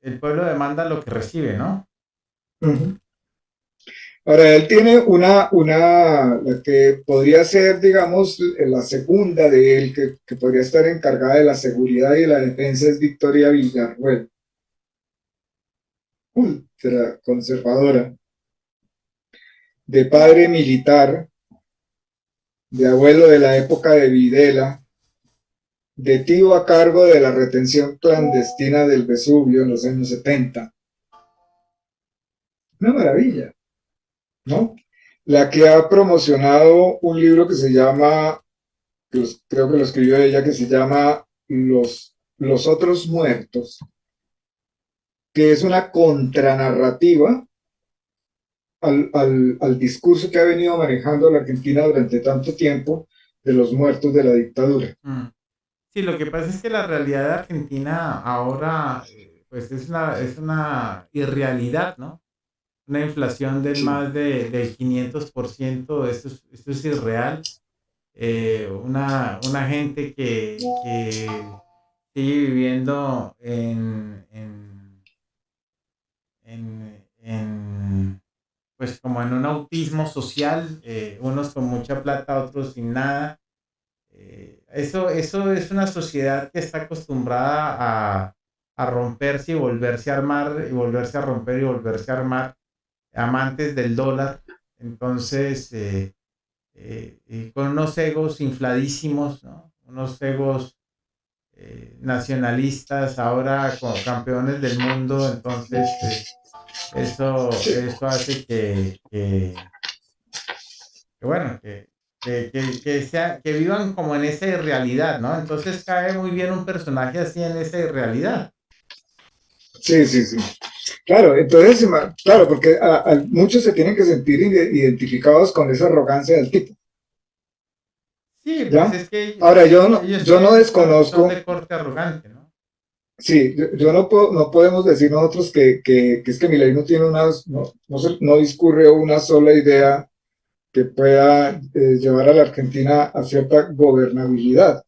el pueblo demanda lo que recibe, ¿no? Ujú. Ahora, él tiene la que podría ser, digamos, la segunda de él, que podría estar encargada de la seguridad y de la defensa, es Victoria Villarruel, ultra conservadora, de padre militar, de abuelo de la época de Videla, de tío a cargo de la retención clandestina del Vesubio en los años 70. Una maravilla, ¿no? La que ha promocionado un libro que se llama, creo que lo escribió ella, que se llama Los Otros Muertos, que es una contranarrativa al discurso que ha venido manejando la Argentina durante tanto tiempo de los muertos de la dictadura. Mm. Sí, lo que pasa es que la realidad de Argentina ahora, pues es una irrealidad, ¿no? Una inflación del Sí. más del 500%, esto es irreal. Una gente que sigue viviendo pues como en un autismo social, unos con mucha plata, otros sin nada. Eso es una sociedad que está acostumbrada a romperse y volverse a armar, y volverse a romper y volverse a armar, amantes del dólar. Entonces, con unos egos infladísimos, ¿no? Unos egos nacionalistas, ahora como campeones del mundo. Entonces, eso hace que bueno, que vivan como en esa irrealidad, ¿no? Entonces cae muy bien un personaje así en esa irrealidad. Sí, sí, sí. Claro, entonces, claro, porque muchos se tienen que sentir identificados con esa arrogancia del tipo, Sí, pues ¿ya? es que Ahora, ellos yo no son de desconozco, corte arrogante, ¿no? sí, yo no podemos decir nosotros que es que Milei no tiene no discurre una sola idea que pueda llevar a la Argentina a cierta gobernabilidad.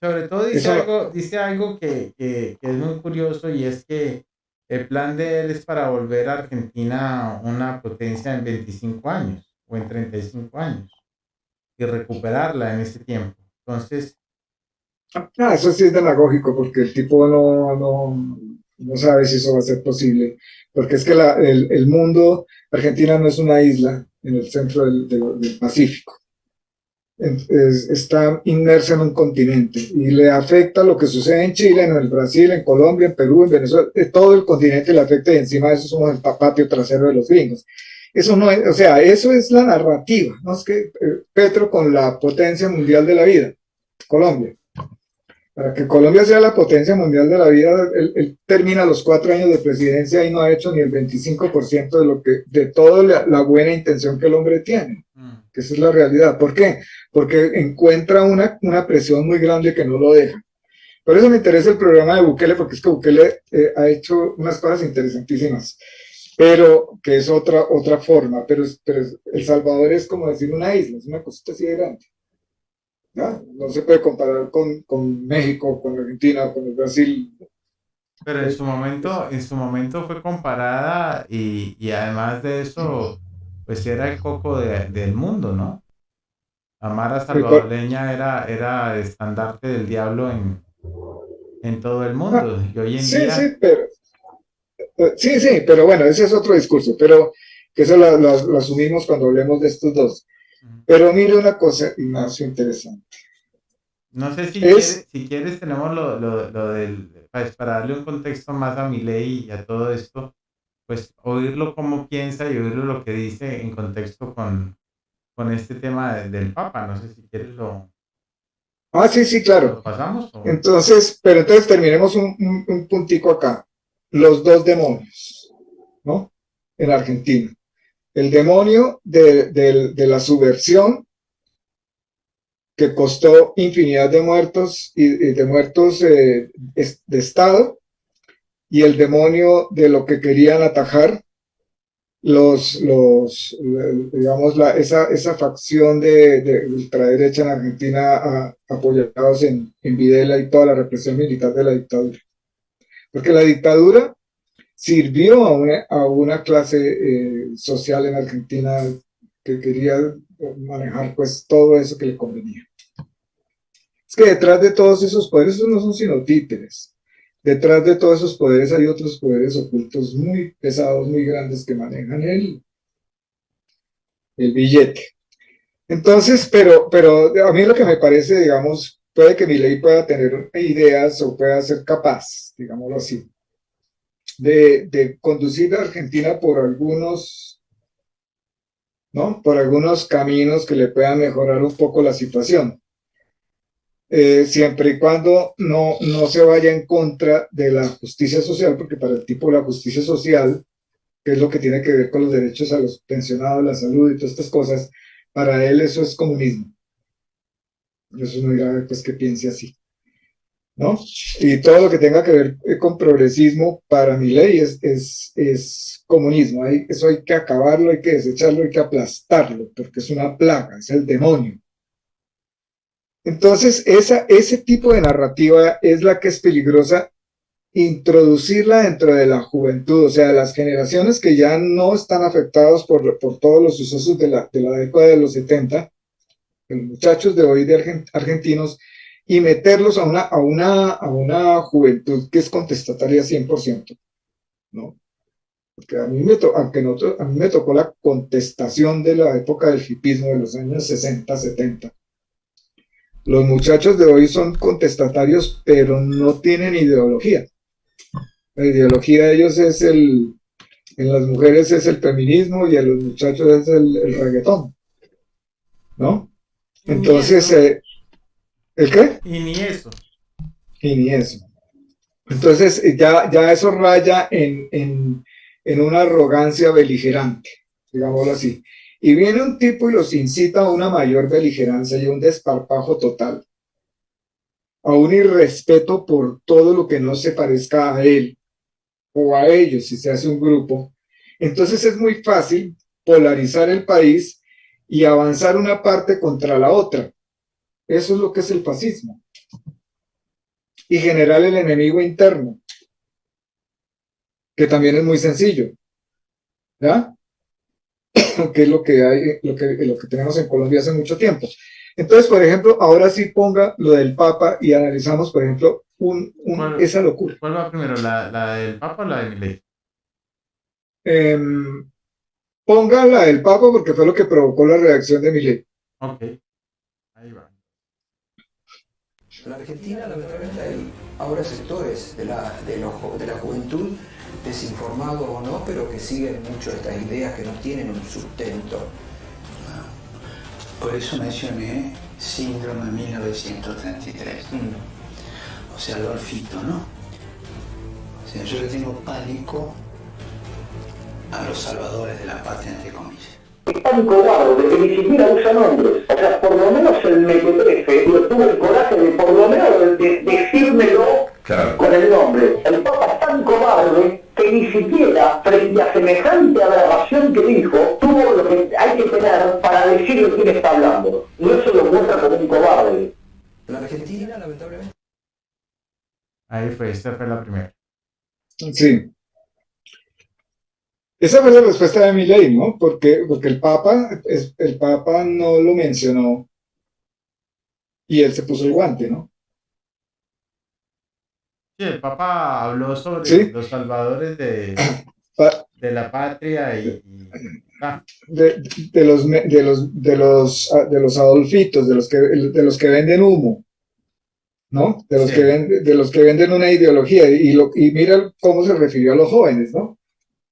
Sobre todo Eso no, dice algo que es muy curioso, y es que el plan de él es para volver a Argentina una potencia en 25 años o en 35 años y recuperarla en ese tiempo. Entonces, eso sí es demagógico, porque el tipo no sabe si eso va a ser posible, porque es que el mundo, Argentina no es una isla en el centro del Pacífico. Está inmersa en un continente y le afecta lo que sucede en Chile, en el Brasil, en Colombia, en Perú, en Venezuela, todo el continente le afecta, y encima de eso somos el patio trasero de los gringos. Eso no es, o sea, eso es la narrativa, ¿no? Es que Petro con la potencia mundial de la vida, Colombia. Para que Colombia sea la potencia mundial de la vida, él termina los 4 años de presidencia y no ha hecho ni el 25% de toda la buena intención que el hombre tiene. Que esa es la realidad. ¿Por qué? Porque encuentra una presión muy grande que no lo deja. Por eso me interesa el programa de Bukele, porque es que Bukele ha hecho unas cosas interesantísimas, pero que es otra forma. Pero El Salvador es como decir una isla, es una cosita así de grande. No se puede comparar con México, con Argentina, con el Brasil. pero en su momento fue comparada, y además de eso, pues era el coco del mundo, ¿no? La Mara salvadoreña era estandarte del diablo en todo el Ah, mundo. Y hoy en sí, día, sí, pero bueno, ese es otro discurso, pero que eso lo asumimos cuando hablemos de estos dos. Pero mire una cosa, Ignacio, interesante. no sé Es, si quieres, tenemos lo del, pues, para darle un contexto más a mi ley y a todo esto, pues oírlo cómo piensa y oírlo lo que dice en contexto con este tema del Papa. No sé si quieres sí, sí, claro. lo pasamos o... Pero entonces terminemos un puntico acá. Los dos demonios, ¿no? En Argentina. El demonio de la subversión, que costó infinidad de muertos y de muertos de Estado, y el demonio de lo que querían atajar digamos, esa facción de ultraderecha en Argentina, apoyados en Videla y toda la represión militar de la dictadura. Porque la dictadura sirvió a una clase social en Argentina que quería manejar pues todo eso que le convenía. Es que detrás de todos esos poderes, esos no son sino títeres. Detrás de todos esos poderes hay otros poderes ocultos muy pesados, muy grandes, que manejan el billete. Entonces, pero a mí lo que me parece, digamos, puede que Milei pueda tener ideas o pueda ser capaz, digámoslo así, de conducir a Argentina por algunos, ¿no? Por algunos caminos que le puedan mejorar un poco la situación. Siempre y cuando no se vaya en contra de la justicia social, porque para el tipo la justicia social, que es lo que tiene que ver con los derechos a los pensionados, la salud y todas estas cosas, para él eso es comunismo. Eso no irá pues que piense así, ¿no? Y todo lo que tenga que ver con progresismo, para mi ley es comunismo. Eso hay que acabarlo, hay que desecharlo, hay que aplastarlo, porque es una plaga, es el demonio. Entonces, ese tipo de narrativa es la que es peligrosa introducirla dentro de la juventud, o sea, las generaciones que ya no están afectados por todos los sucesos de la década de los 70, los muchachos de hoy de argentinos, y meterlos a una juventud que es contestataria 100%, ¿no? Porque a mí me tocó la contestación de la época del hipismo de los años 60, 70. Los muchachos de hoy son contestatarios, pero no tienen ideología. La ideología de ellos en las mujeres es el feminismo y en los muchachos es el reggaetón, ¿no? Entonces, ¿el qué? Y ni eso. Y ni eso. Entonces, ya eso raya en una arrogancia beligerante, digámoslo así. Y viene un tipo y los incita a una mayor beligerancia y a un desparpajo total, a un irrespeto por todo lo que no se parezca a él o a ellos, si se hace un grupo. Entonces es muy fácil polarizar el país y avanzar una parte contra la otra. Eso es lo que es el fascismo. Y generar el enemigo interno, que también es muy sencillo, ¿ya? Que es lo que hay, lo que tenemos en Colombia hace mucho tiempo. Entonces, por ejemplo, ahora sí ponga lo del Papa y analizamos, por ejemplo, esa locura. ¿Cuál va primero, la del Papa o la de Milei? Ponga la del Papa porque fue lo que provocó la reacción de Milei. Ok, ahí va. En la Argentina, lamentablemente, hay ahora sectores de la juventud, desinformados o no, pero que siguen mucho estas ideas que no tienen un sustento. Por eso mencioné síndrome 1933. O sea, Adolfito, ¿no? O sea, yo le tengo pánico a los salvadores de la patria, entre comillas. Es tan cobarde que ni siquiera usa nombres. O sea, por lo menos el mequetrefe tuvo el coraje de por lo menos de decírmelo con el nombre. El Papa es tan cobarde que ni siquiera, frente a semejante aberración que dijo, tuvo lo que hay que tener para decirle quién está hablando. Y eso lo muestra como un cobarde. En la Argentina, lamentablemente. Ahí fue, esta fue la primera. Sí. Esa fue la respuesta de Milei, ¿no? Porque el Papa no lo mencionó y él se puso el guante, ¿no? Sí, el Papa habló sobre ¿Sí? los salvadores de la patria y de los adolfitos, de los que venden humo, ¿no? De los que venden una ideología, y mira cómo se refirió a los jóvenes, ¿no?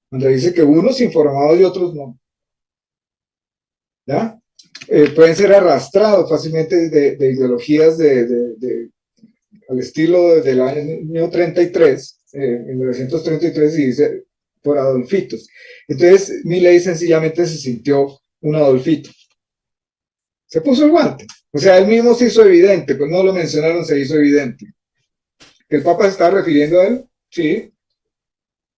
Donde dice que unos informados y otros no. ¿Ya? Pueden ser arrastrados fácilmente de ideologías al estilo del año 33, 1933, y dice por adolfitos. Entonces Milei sencillamente se sintió un adolfito. Se puso el guante, O sea, él mismo se hizo evidente, pues no lo mencionaron, se hizo evidente. Que el Papa se está refiriendo a él, sí,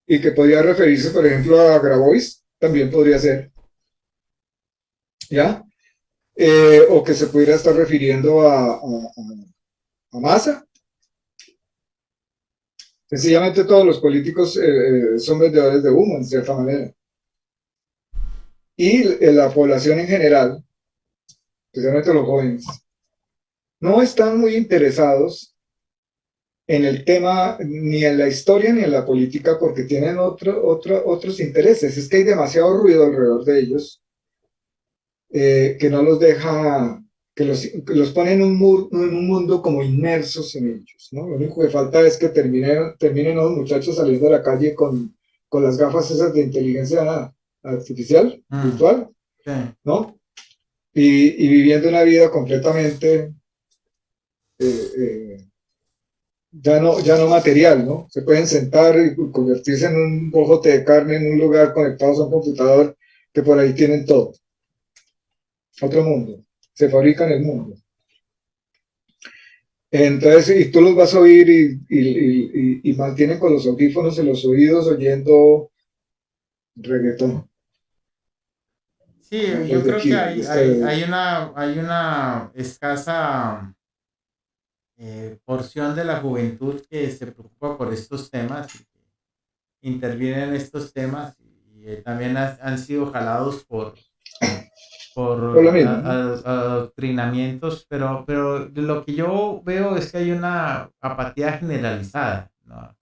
y que podría referirse, por ejemplo, a Grabois, también podría ser, ¿ya? O que se pudiera estar refiriendo a Massa. Sencillamente todos los políticos son vendedores de humo, en cierta manera. Y la población en general, especialmente los jóvenes, no están muy interesados en el tema, ni en la historia, ni en la política, porque tienen otros intereses. Es que hay demasiado ruido alrededor de ellos, que no los deja, que los pone en un mundo como inmersos en ellos, ¿no? Lo único que falta es que terminen los muchachos saliendo a la calle con las gafas esas de inteligencia artificial, virtual, Sí. ¿no? Y viviendo una vida completamente ya no material, ¿no? Se pueden sentar y convertirse en un bojote de carne en un lugar conectados a un computador, que por ahí tienen todo. Otro mundo. Se fabrican el mundo. Entonces, y tú los vas a oír y mantienen con los audífonos en los oídos oyendo reggaetón. Sí, yo creo que hay una escasa porción de la juventud que se preocupa por estos temas y que interviene en estos temas y también han sido jalados por lo mismo, ¿no? adoctrinamientos, pero lo que yo veo es que hay una apatía generalizada, ¿no?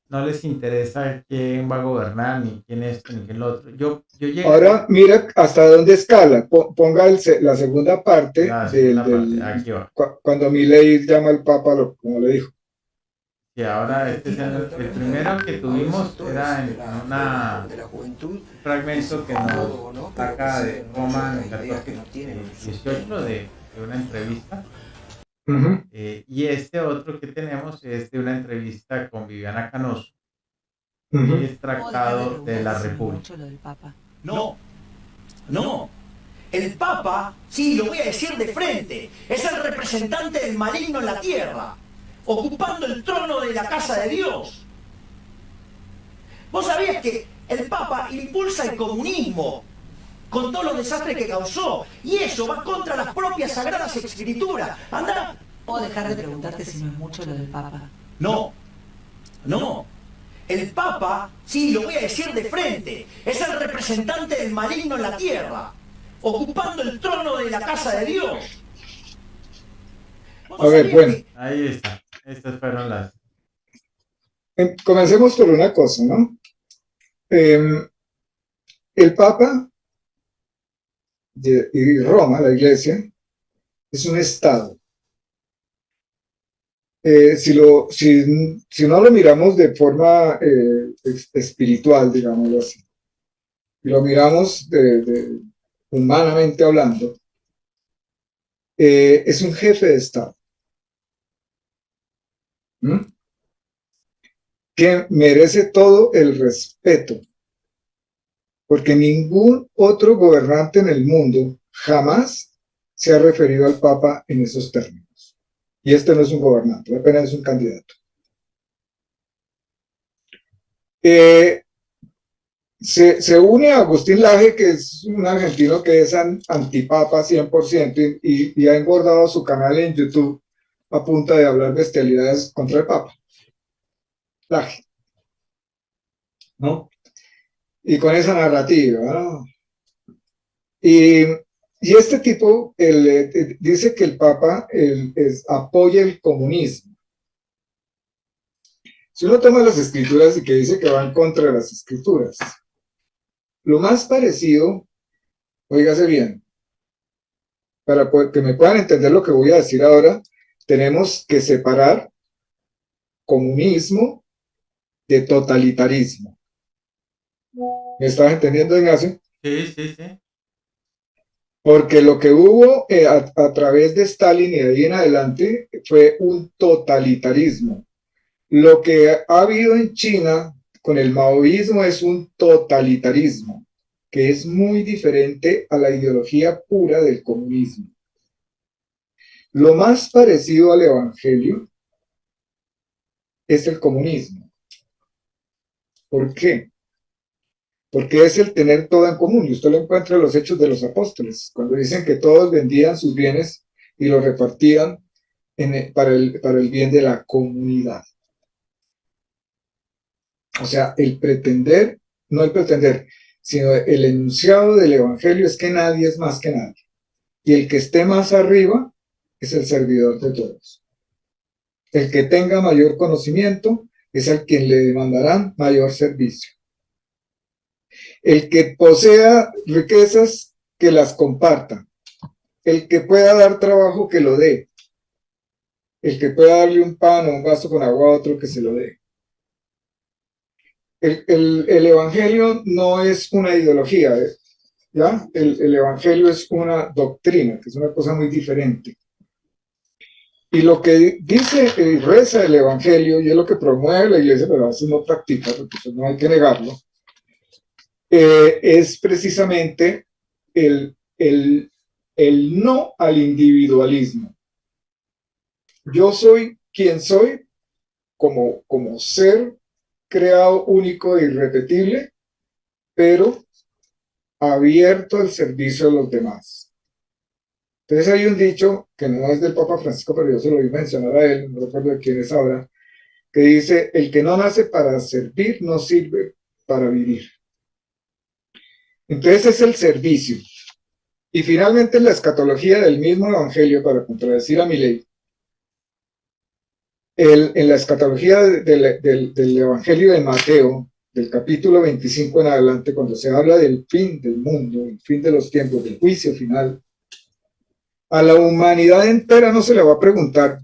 No les interesa quién va a gobernar, ni quién esto, ni quién lo otro. Yo llegué... Ahora, mira hasta dónde escala. Ponga la segunda parte, Aquí va. Cuando Milei llama al Papa, como le dijo. Y ahora este es el primero que tuvimos era en un fragmento que nos saca de Roma 14-18 de una entrevista. Uh-huh. Y este otro que tenemos es de una entrevista con Viviana Canoso, Uh-huh. y es tractado de la República. No, no. El Papa, sí, lo voy a decir de frente, es el representante del maligno en la tierra, ocupando el trono de la casa de Dios. ¿Vos sabías que el Papa impulsa el comunismo con todos los desastres que causó? Y eso va contra las propias sagradas escrituras. Anda. ¿Puedo dejar de preguntarte si no es mucho lo del Papa? No, no. El Papa, sí, lo voy a decir de frente, es el representante del maligno en la tierra, ocupando el trono de la casa de Dios. A ver, bueno. Ahí está. Estas fueron las... Comencemos por una cosa, ¿no? El Papa y Roma, la Iglesia, es un Estado. Si no lo miramos de forma espiritual, digámoslo así, y lo miramos humanamente hablando, es un jefe de Estado. Que merece todo el respeto, porque ningún otro gobernante en el mundo jamás se ha referido al Papa en esos términos. Y este no es un gobernante, apenas es un candidato. Se une a Agustín Laje, que es un argentino que es antipapa 100% y ha engordado su canal en YouTube a punta de hablar bestialidades contra el Papa. Laje, ¿no? Y con esa narrativa, ¿no? Y este tipo dice que el Papa apoya el comunismo. Si uno toma las escrituras y que dice que va en contra de las escrituras, lo más parecido, óigase bien, para que me puedan entender lo que voy a decir ahora, tenemos que separar comunismo de totalitarismo. ¿Me estás entendiendo, Ignacio? Sí. Porque lo que hubo a través de Stalin y de ahí en adelante fue un totalitarismo. Lo que ha habido en China con el maoísmo es un totalitarismo, que es muy diferente a la ideología pura del comunismo. Lo más parecido al Evangelio es el comunismo. ¿Por qué? Porque es el tener todo en común, y usted lo encuentra en los Hechos de los Apóstoles, cuando dicen que todos vendían sus bienes y los repartían para el bien de la comunidad. O sea, no el pretender, sino el enunciado del Evangelio es que nadie es más que nadie. Y el que esté más arriba es el servidor de todos. El que tenga mayor conocimiento es al quien le demandarán mayor servicio. El que posea riquezas, que las comparta. El que pueda dar trabajo, que lo dé. El que pueda darle un pan o un vaso con agua a otro, que se lo dé. El Evangelio no es una ideología, ¿ya? El Evangelio es una doctrina, que es una cosa muy diferente. Y lo que dice y reza el Evangelio, y es lo que promueve la Iglesia, pero a veces no practica, porque eso no hay que negarlo, es precisamente el no al individualismo. Yo soy quien soy como ser creado único e irrepetible, pero abierto al servicio de los demás. Entonces hay un dicho que no es del Papa Francisco, pero yo se lo voy a mencionar a él, no recuerdo de quién es ahora, que dice: el que no nace para servir no sirve para vivir. Entonces es el servicio. Y finalmente en la escatología del mismo Evangelio, para contradecir a Milei, en la escatología del Evangelio de Mateo, del capítulo 25 en adelante, cuando se habla del fin del mundo, el fin de los tiempos, del juicio final, a la humanidad entera no se le va a preguntar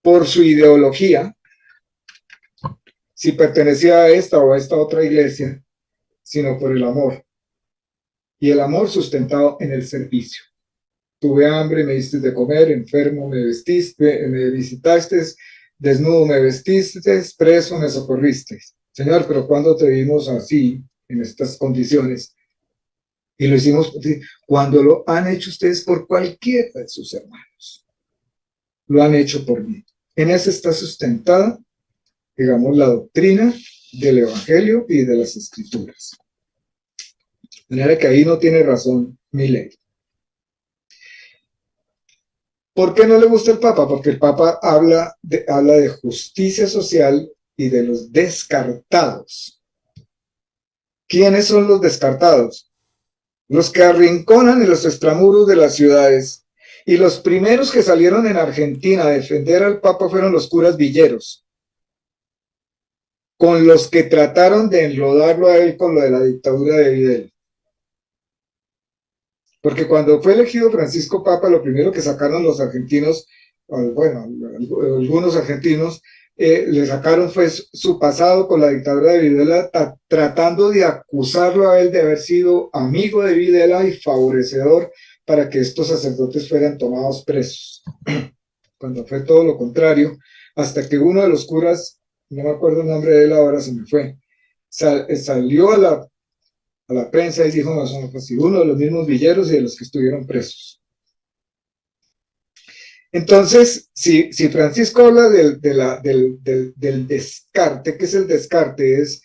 por su ideología, si pertenecía a esta o a esta otra iglesia, sino por el amor. Y el amor sustentado en el servicio. Tuve hambre, me diste de comer, enfermo me vestiste, me visitaste, desnudo me vestiste, preso me socorriste. Señor, pero ¿cuándo te vimos así, en estas condiciones? Y lo hicimos cuando lo han hecho ustedes por cualquiera de sus hermanos. Lo han hecho por mí. En eso está sustentada, digamos, la doctrina del Evangelio y de las Escrituras. De manera que ahí no tiene razón Milei. ¿Por qué no le gusta el Papa? Porque el Papa habla de justicia social y de los descartados. ¿Quiénes son los descartados? Los que arrinconan en los extramuros de las ciudades. Y los primeros que salieron en Argentina a defender al Papa fueron los curas villeros, con los que trataron de enlodarlo a él con lo de la dictadura de Videla. Porque cuando fue elegido Francisco Papa, lo primero que sacaron los argentinos, bueno, algunos argentinos, le sacaron fue su pasado con la dictadura de Videla, tratando de acusarlo a él de haber sido amigo de Videla y favorecedor para que estos sacerdotes fueran tomados presos. Cuando fue todo lo contrario, hasta que uno de los curas, no me acuerdo el nombre de él ahora, se me fue, salió a la prensa y dijo: no, son pues, uno de los mismos villeros y de los que estuvieron presos. Entonces, si Francisco habla del descarte, ¿qué es el descarte? Es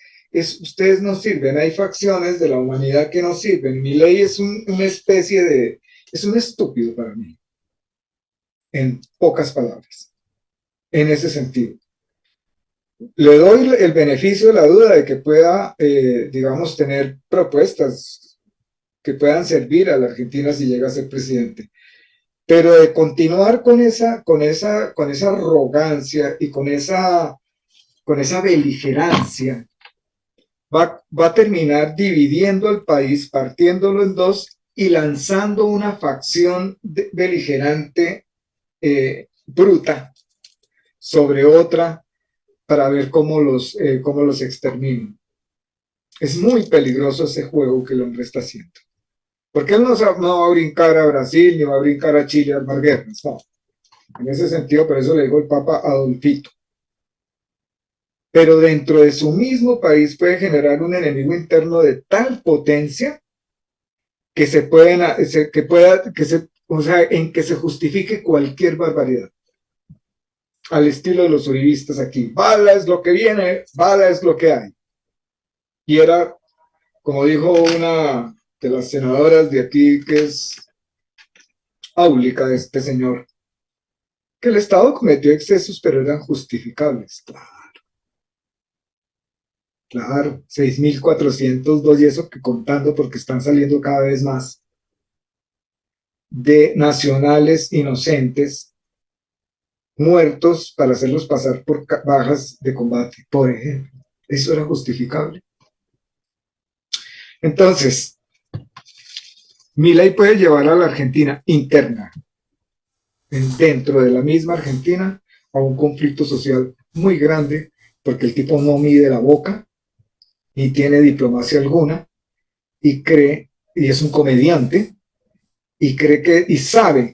ustedes no sirven, hay facciones de la humanidad que no sirven. Milei es una especie de, es un estúpido para mí, en pocas palabras, en ese sentido. Le doy el beneficio de la duda de que pueda, digamos, tener propuestas que puedan servir a la Argentina si llega a ser presidente. Pero de continuar con esa arrogancia y con esa beligerancia, va a terminar dividiendo al país, partiéndolo en dos y lanzando una facción beligerante bruta sobre otra, para ver cómo los exterminan. Es muy peligroso ese juego que el hombre está haciendo. Porque él no va a brincar a Brasil, ni va a brincar a Chile a armar guerras, no. En ese sentido, por eso le digo el Papa Adolfito. Pero dentro de su mismo país puede generar un enemigo interno de tal potencia que o sea, en que se justifique cualquier barbaridad, al estilo de los uribistas aquí. Bala es lo que viene, bala es lo que hay. Y era, como dijo una de las senadoras de aquí, que es áulica de este señor, que el Estado cometió excesos, pero eran justificables. Claro, 6.402 y eso que contando porque están saliendo cada vez más de nacionales inocentes muertos para hacerlos pasar por bajas de combate, por ejemplo. Eso era justificable. Entonces, Milei puede llevar a la Argentina interna, dentro de la misma Argentina, a un conflicto social muy grande, porque el tipo no mide la boca, ni tiene diplomacia alguna, y cree, y es un comediante, y cree que, y sabe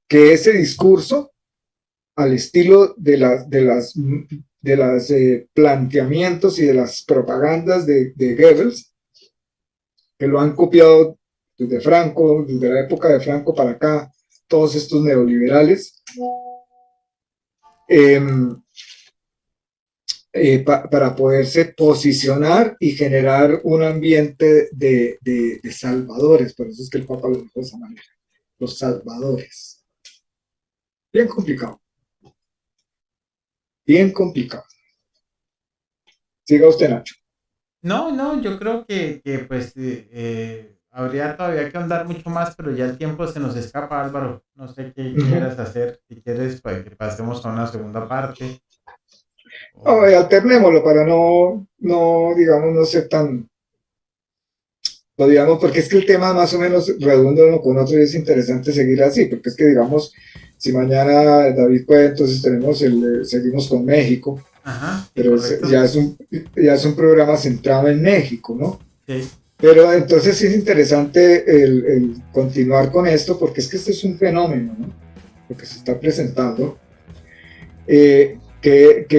que ese discurso, al estilo de las planteamientos y de las propagandas de Goebbels, que lo han copiado desde Franco, desde la época de Franco para acá, todos estos neoliberales, para poderse posicionar y generar un ambiente de salvadores. Por eso es que el Papa lo dijo de esa manera, los salvadores. Bien complicado. Bien complicado. Siga usted, Nacho. No, yo creo que pues habría todavía que andar mucho más, pero ya el tiempo se nos escapa, Álvaro. No sé qué quieras hacer, si quieres pues, que pasemos a una segunda parte. No, alternémoslo para no, digamos, no ser tan, lo digamos, porque es que el tema más o menos redunda uno con otro y es interesante seguir así, porque es que, digamos, si mañana David puede, entonces seguimos con México. Ajá, pero ya es un programa centrado en México, ¿no? Sí. Pero entonces sí es interesante el continuar con esto, porque es que este es un fenómeno, ¿no? Lo que se está presentando, que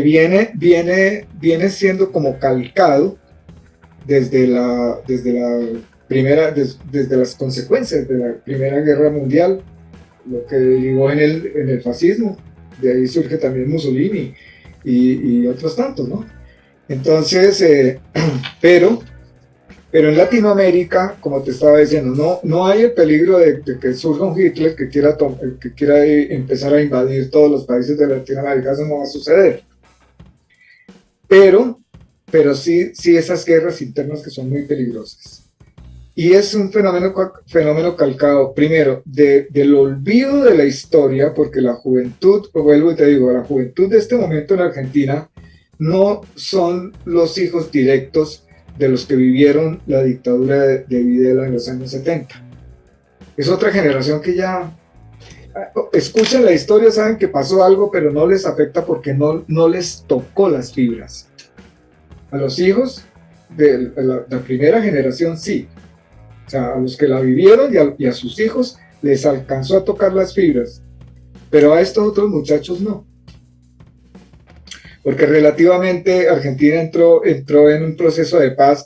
viene siendo como calcado desde las consecuencias de la Primera Guerra Mundial, lo que llegó en el fascismo. De ahí surge también Mussolini y otros tantos, ¿no? Entonces, pero en Latinoamérica, como te estaba diciendo, no hay el peligro de que surja un Hitler que quiera empezar a invadir todos los países de Latinoamérica. Eso no va a suceder. Pero sí esas guerras internas que son muy peligrosas. Y es un fenómeno calcado, primero, del olvido de la historia, porque la juventud, vuelvo y te digo, la juventud de este momento en Argentina no son los hijos directos de los que vivieron la dictadura de Videla en los años 70. Es otra generación que ya escuchan la historia, saben que pasó algo, pero no les afecta porque no les tocó las fibras. A los hijos de la primera generación sí. O sea, a los que la vivieron y a sus hijos les alcanzó a tocar las fibras, pero a estos otros muchachos no. Porque relativamente Argentina entró en un proceso de paz,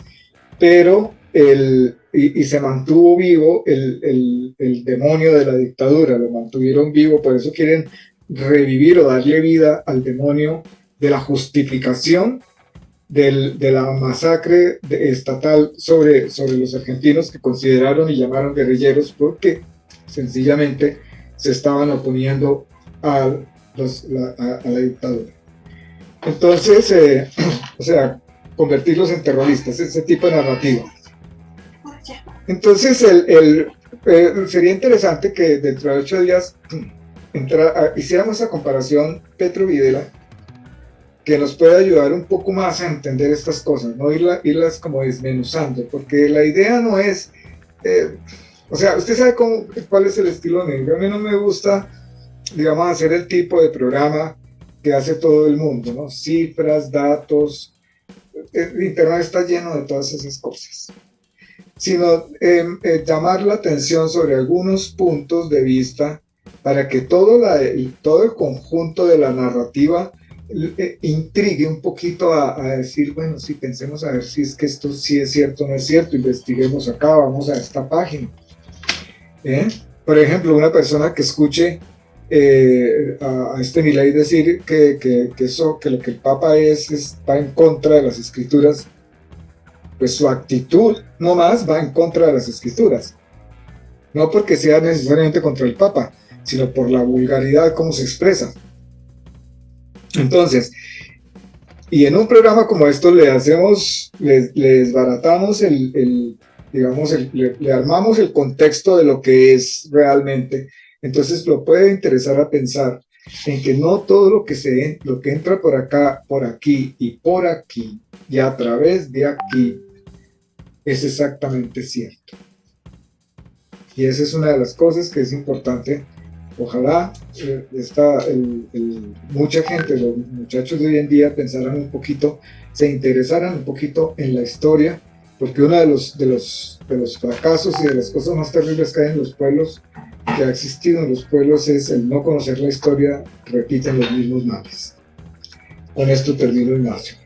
pero y se mantuvo vivo el demonio de la dictadura, lo mantuvieron vivo, por eso quieren revivir o darle vida al demonio de la justificación de la masacre estatal sobre los argentinos que consideraron y llamaron guerrilleros porque sencillamente se estaban oponiendo a la dictadura. Entonces, o sea, convertirlos en terroristas, ese tipo de narrativa. Entonces, sería interesante que dentro de 8 días hiciéramos esa comparación Petro-Videla, que nos puede ayudar un poco más a entender estas cosas, no irlas como desmenuzando, porque la idea no es, o sea, usted sabe cuál es el estilo negro. A mí no me gusta, digamos, hacer el tipo de programa que hace todo el mundo, ¿no? Cifras, datos, el internet está lleno de todas esas cosas, sino llamar la atención sobre algunos puntos de vista para que todo el conjunto de la narrativa intrigue un poquito a decir, bueno, sí, pensemos a ver si es que esto sí es cierto o no es cierto, investiguemos acá, vamos a esta página. ¿eh? Por ejemplo, una persona que escuche a este Milei decir que lo que el Papa va en contra de las Escrituras, pues su actitud no más va en contra de las Escrituras. No porque sea necesariamente contra el Papa, sino por la vulgaridad como se expresa. Entonces, y en un programa como esto le desbaratamos le armamos el contexto de lo que es realmente. Entonces lo puede interesar a pensar en que no todo lo que entra por acá, por aquí y a través de aquí es exactamente cierto. Y esa es una de las cosas que es importante. Ojalá mucha gente, los muchachos de hoy en día pensaran un poquito, se interesaran un poquito en la historia, porque uno de los fracasos y de las cosas más terribles que hay en los pueblos, que ha existido en los pueblos, es el no conocer la historia, repiten los mismos males. Con esto termino, Ignacio.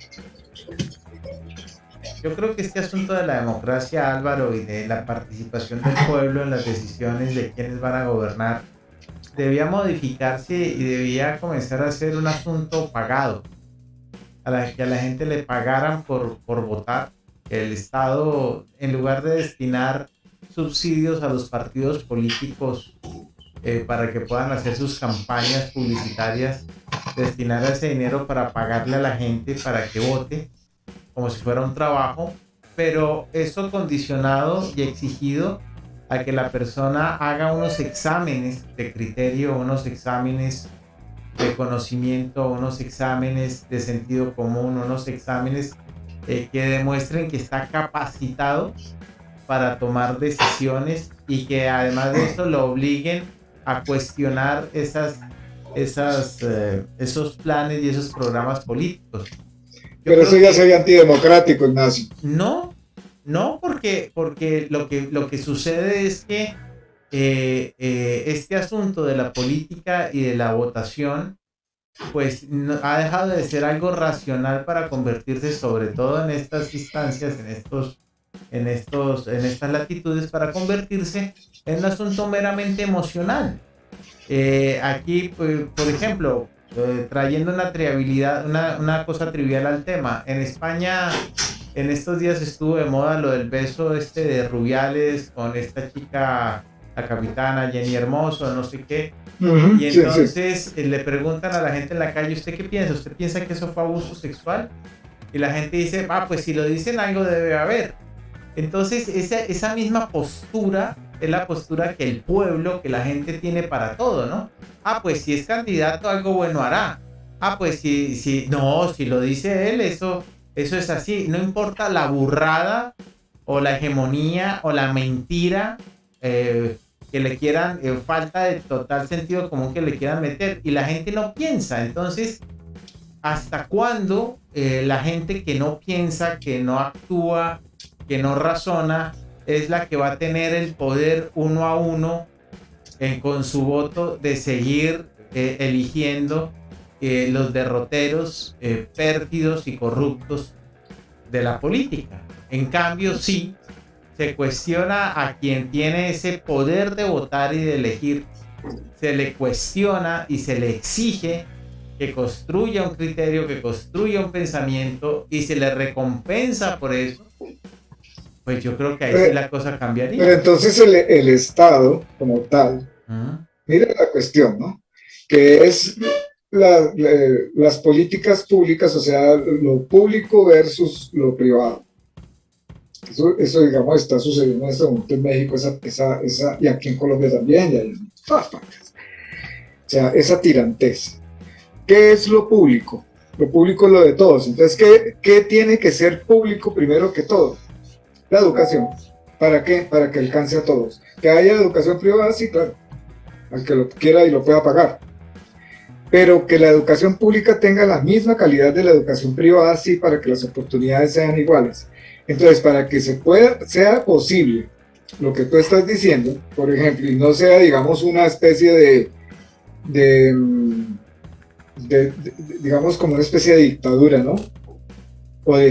Yo creo que este asunto de la democracia, Álvaro, y de la participación del pueblo en las decisiones de quiénes van a gobernar, debía modificarse y debía comenzar a ser un asunto pagado. Que a la gente le pagaran por votar. Que el Estado, en lugar de destinar subsidios a los partidos políticos para que puedan hacer sus campañas publicitarias, destinar ese dinero para pagarle a la gente para que vote, como si fuera un trabajo, pero eso condicionado y exigido a que la persona haga unos exámenes de criterio, unos exámenes de conocimiento, unos exámenes de sentido común, unos exámenes que demuestren que está capacitado para tomar decisiones y que además de eso lo obliguen a cuestionar esos planes y esos programas políticos. Pero eso ya sería antidemocrático, Ignacio. No, porque lo que sucede es que este asunto de la política y de la votación pues ha dejado de ser algo racional para convertirse, sobre todo en estas instancias, en estas latitudes, para convertirse en un asunto meramente emocional. Aquí, pues, por ejemplo, trayendo una cosa trivial al tema, en España en estos días estuvo de moda lo del beso de Rubiales con esta chica, la capitana Jenny Hermoso, no sé qué. Y entonces le preguntan a la gente en la calle, ¿usted qué piensa? ¿Usted piensa que eso fue abuso sexual? Y la gente dice, pues si lo dicen algo debe haber. Entonces esa misma postura es la postura que el pueblo, que la gente tiene para todo, ¿no? Pues si es candidato algo bueno hará. Pues si lo dice él, eso es así. No importa la burrada o la hegemonía o la mentira que le quieran, falta de total sentido común que le quieran meter, y la gente no piensa. Entonces, ¿hasta cuándo la gente que no piensa, que no actúa, que no razona, es la que va a tener el poder uno a uno con su voto de seguir eligiendo los derroteros pérfidos y corruptos de la política? En cambio, sí se cuestiona a quien tiene ese poder de votar y de elegir, se le cuestiona y se le exige que construya un criterio, que construya un pensamiento, y se le recompensa por eso. Pues yo creo que ahí sí la cosa cambiaría. Pero entonces el Estado como tal, mira la cuestión, ¿no? Que es las políticas públicas, o sea, lo público versus lo privado. Eso digamos, está sucediendo en este momento en México, y aquí en Colombia también, y en todas partes. O sea, esa tirantez. ¿Qué es lo público? Lo público es lo de todos. Entonces, ¿qué tiene que ser público primero que todo? La educación. ¿Para qué? Para que alcance a todos. Que haya educación privada, sí, claro. Al que lo quiera y lo pueda pagar. Pero que la educación pública tenga la misma calidad de la educación privada, sí, para que las oportunidades sean iguales. Entonces, para que sea posible lo que tú estás diciendo, por ejemplo, y no sea, digamos, una especie digamos, como una especie de dictadura, ¿no? O de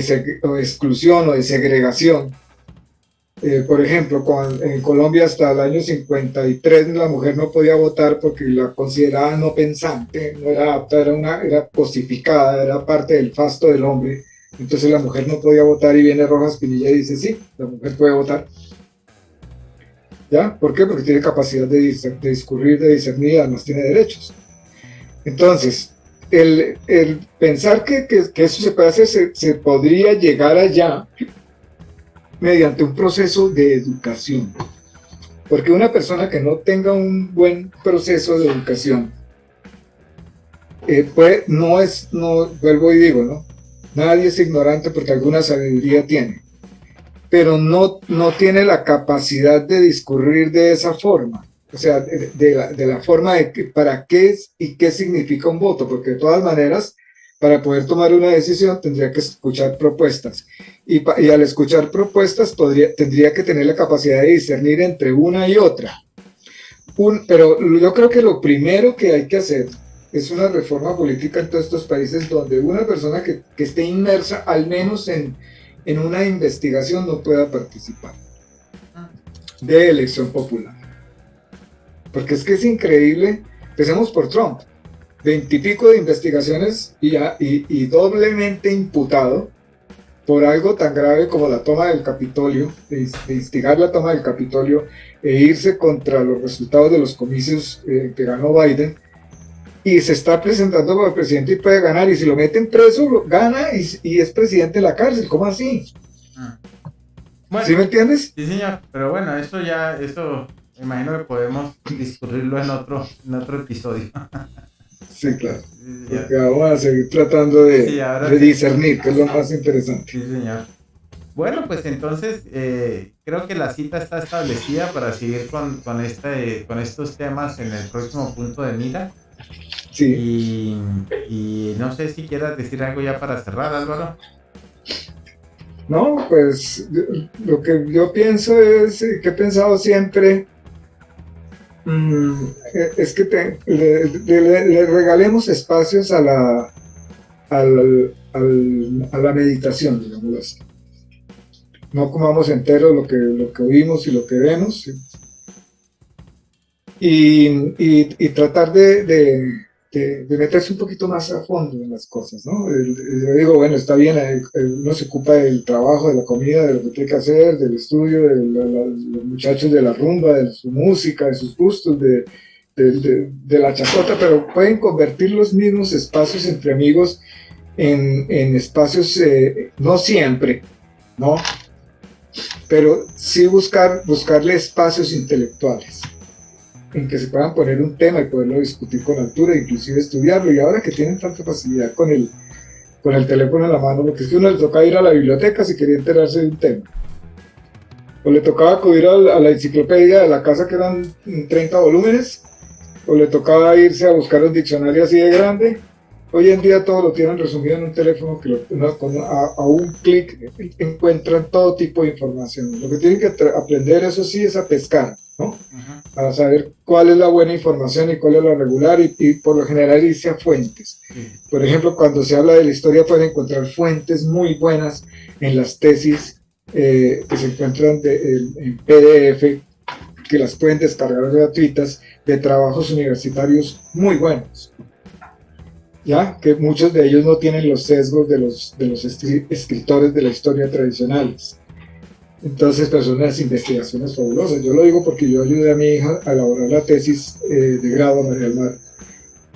exclusión o de segregación. Por ejemplo, en Colombia hasta el año 53 la mujer no podía votar porque la consideraban no pensante, no era apta, era cosificada, era parte del fasto del hombre. Entonces la mujer no podía votar y viene Rojas Pinilla y dice, sí, la mujer puede votar. ¿Ya? ¿Por qué? Porque tiene capacidad de discurrir, de discernir y además tiene derechos. Entonces, el pensar que eso se puede hacer, se podría llegar allá mediante un proceso de educación. Porque una persona que no tenga un buen proceso de educación, vuelvo y digo, ¿no? Nadie es ignorante porque alguna sabiduría tiene, pero no tiene la capacidad de discurrir de esa forma, o sea, de la forma de para qué es y qué significa un voto, porque de todas maneras, para poder tomar una decisión tendría que escuchar propuestas, y al escuchar propuestas tendría que tener la capacidad de discernir entre una y otra. Pero yo creo que lo primero que hay que hacer es una reforma política en todos estos países donde una persona que esté inmersa al menos en una investigación no pueda participar de elección popular. Porque es que es increíble. Empecemos por Trump, 20 y pico de investigaciones y doblemente imputado por algo tan grave como la toma del Capitolio, de instigar la toma del Capitolio e irse contra los resultados de los comicios que ganó Biden, y se está presentando como presidente y puede ganar, y si lo meten preso, gana y es presidente de la cárcel. ¿Cómo así? Bueno, ¿Sí me entiendes? Sí, señor, pero bueno, eso me imagino que podemos discutirlo en otro episodio. Sí, claro. Porque vamos a seguir tratando de discernir, que es lo más interesante. Sí, señor. Bueno, pues entonces creo que la cita está establecida para seguir con estos temas en el próximo punto de mira. Sí. Y no sé si quieras decir algo ya para cerrar, Álvaro. No, pues lo que yo pienso es, que he pensado siempre, es que le regalemos espacios a la meditación, digamos así. No comamos entero lo que oímos y lo que vemos, y tratar de meterse un poquito más a fondo en las cosas, ¿no? Yo digo, bueno, está bien, uno se ocupa del trabajo, de la comida, de lo que tiene que hacer, del estudio, de los muchachos de la rumba, de su música, de sus gustos, de la chacota, pero pueden convertir los mismos espacios entre amigos en espacios, no siempre, ¿no? Pero sí buscarle espacios intelectuales en que se puedan poner un tema y poderlo discutir con altura, inclusive estudiarlo. Y ahora que tienen tanta facilidad con el teléfono en la mano, porque es que uno le tocaba ir a la biblioteca si quería enterarse de un tema, o le tocaba acudir a la enciclopedia de la casa, que eran 30 volúmenes, o le tocaba irse a buscar un diccionario así de grande. Hoy en día todo lo tienen resumido en un teléfono que a un clic encuentran todo tipo de información. Lo que tienen que aprender, eso sí, es a pescar, ¿no? Uh-huh. Para saber cuál es la buena información y cuál es la regular, y por lo general irse a fuentes. Uh-huh. Por ejemplo, cuando se habla de la historia pueden encontrar fuentes muy buenas en las tesis que se encuentran en PDF, que las pueden descargar gratuitas, de trabajos universitarios muy buenos. ¿Ya? Que muchos de ellos no tienen los sesgos de los escritores de la historia tradicionales. Entonces, pues son unas investigaciones fabulosas. Yo lo digo porque yo ayudé a mi hija a elaborar la tesis de grado, María del Mar.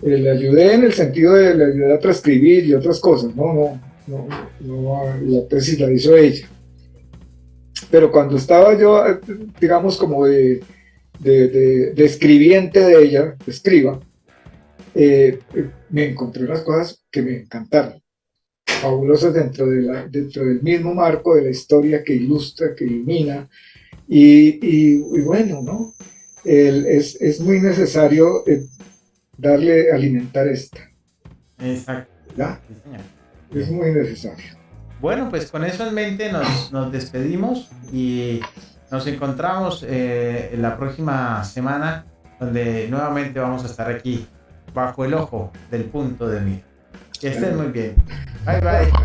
Le ayudé en el sentido de le ayudé a transcribir y otras cosas, no, la tesis la hizo ella. Pero cuando estaba yo, digamos, como de escribiente de ella, de escriba, me encontré unas cosas que me encantaron, fabulosas dentro del mismo marco de la historia que ilustra, que ilumina, y bueno, ¿no? Es muy necesario alimentar esta. Exacto. ¿Ya? Es muy necesario. Bueno, pues con eso en mente nos despedimos y nos encontramos en la próxima semana, donde nuevamente vamos a estar aquí bajo el ojo del punto de mira. Que estén muy bien. Bye bye.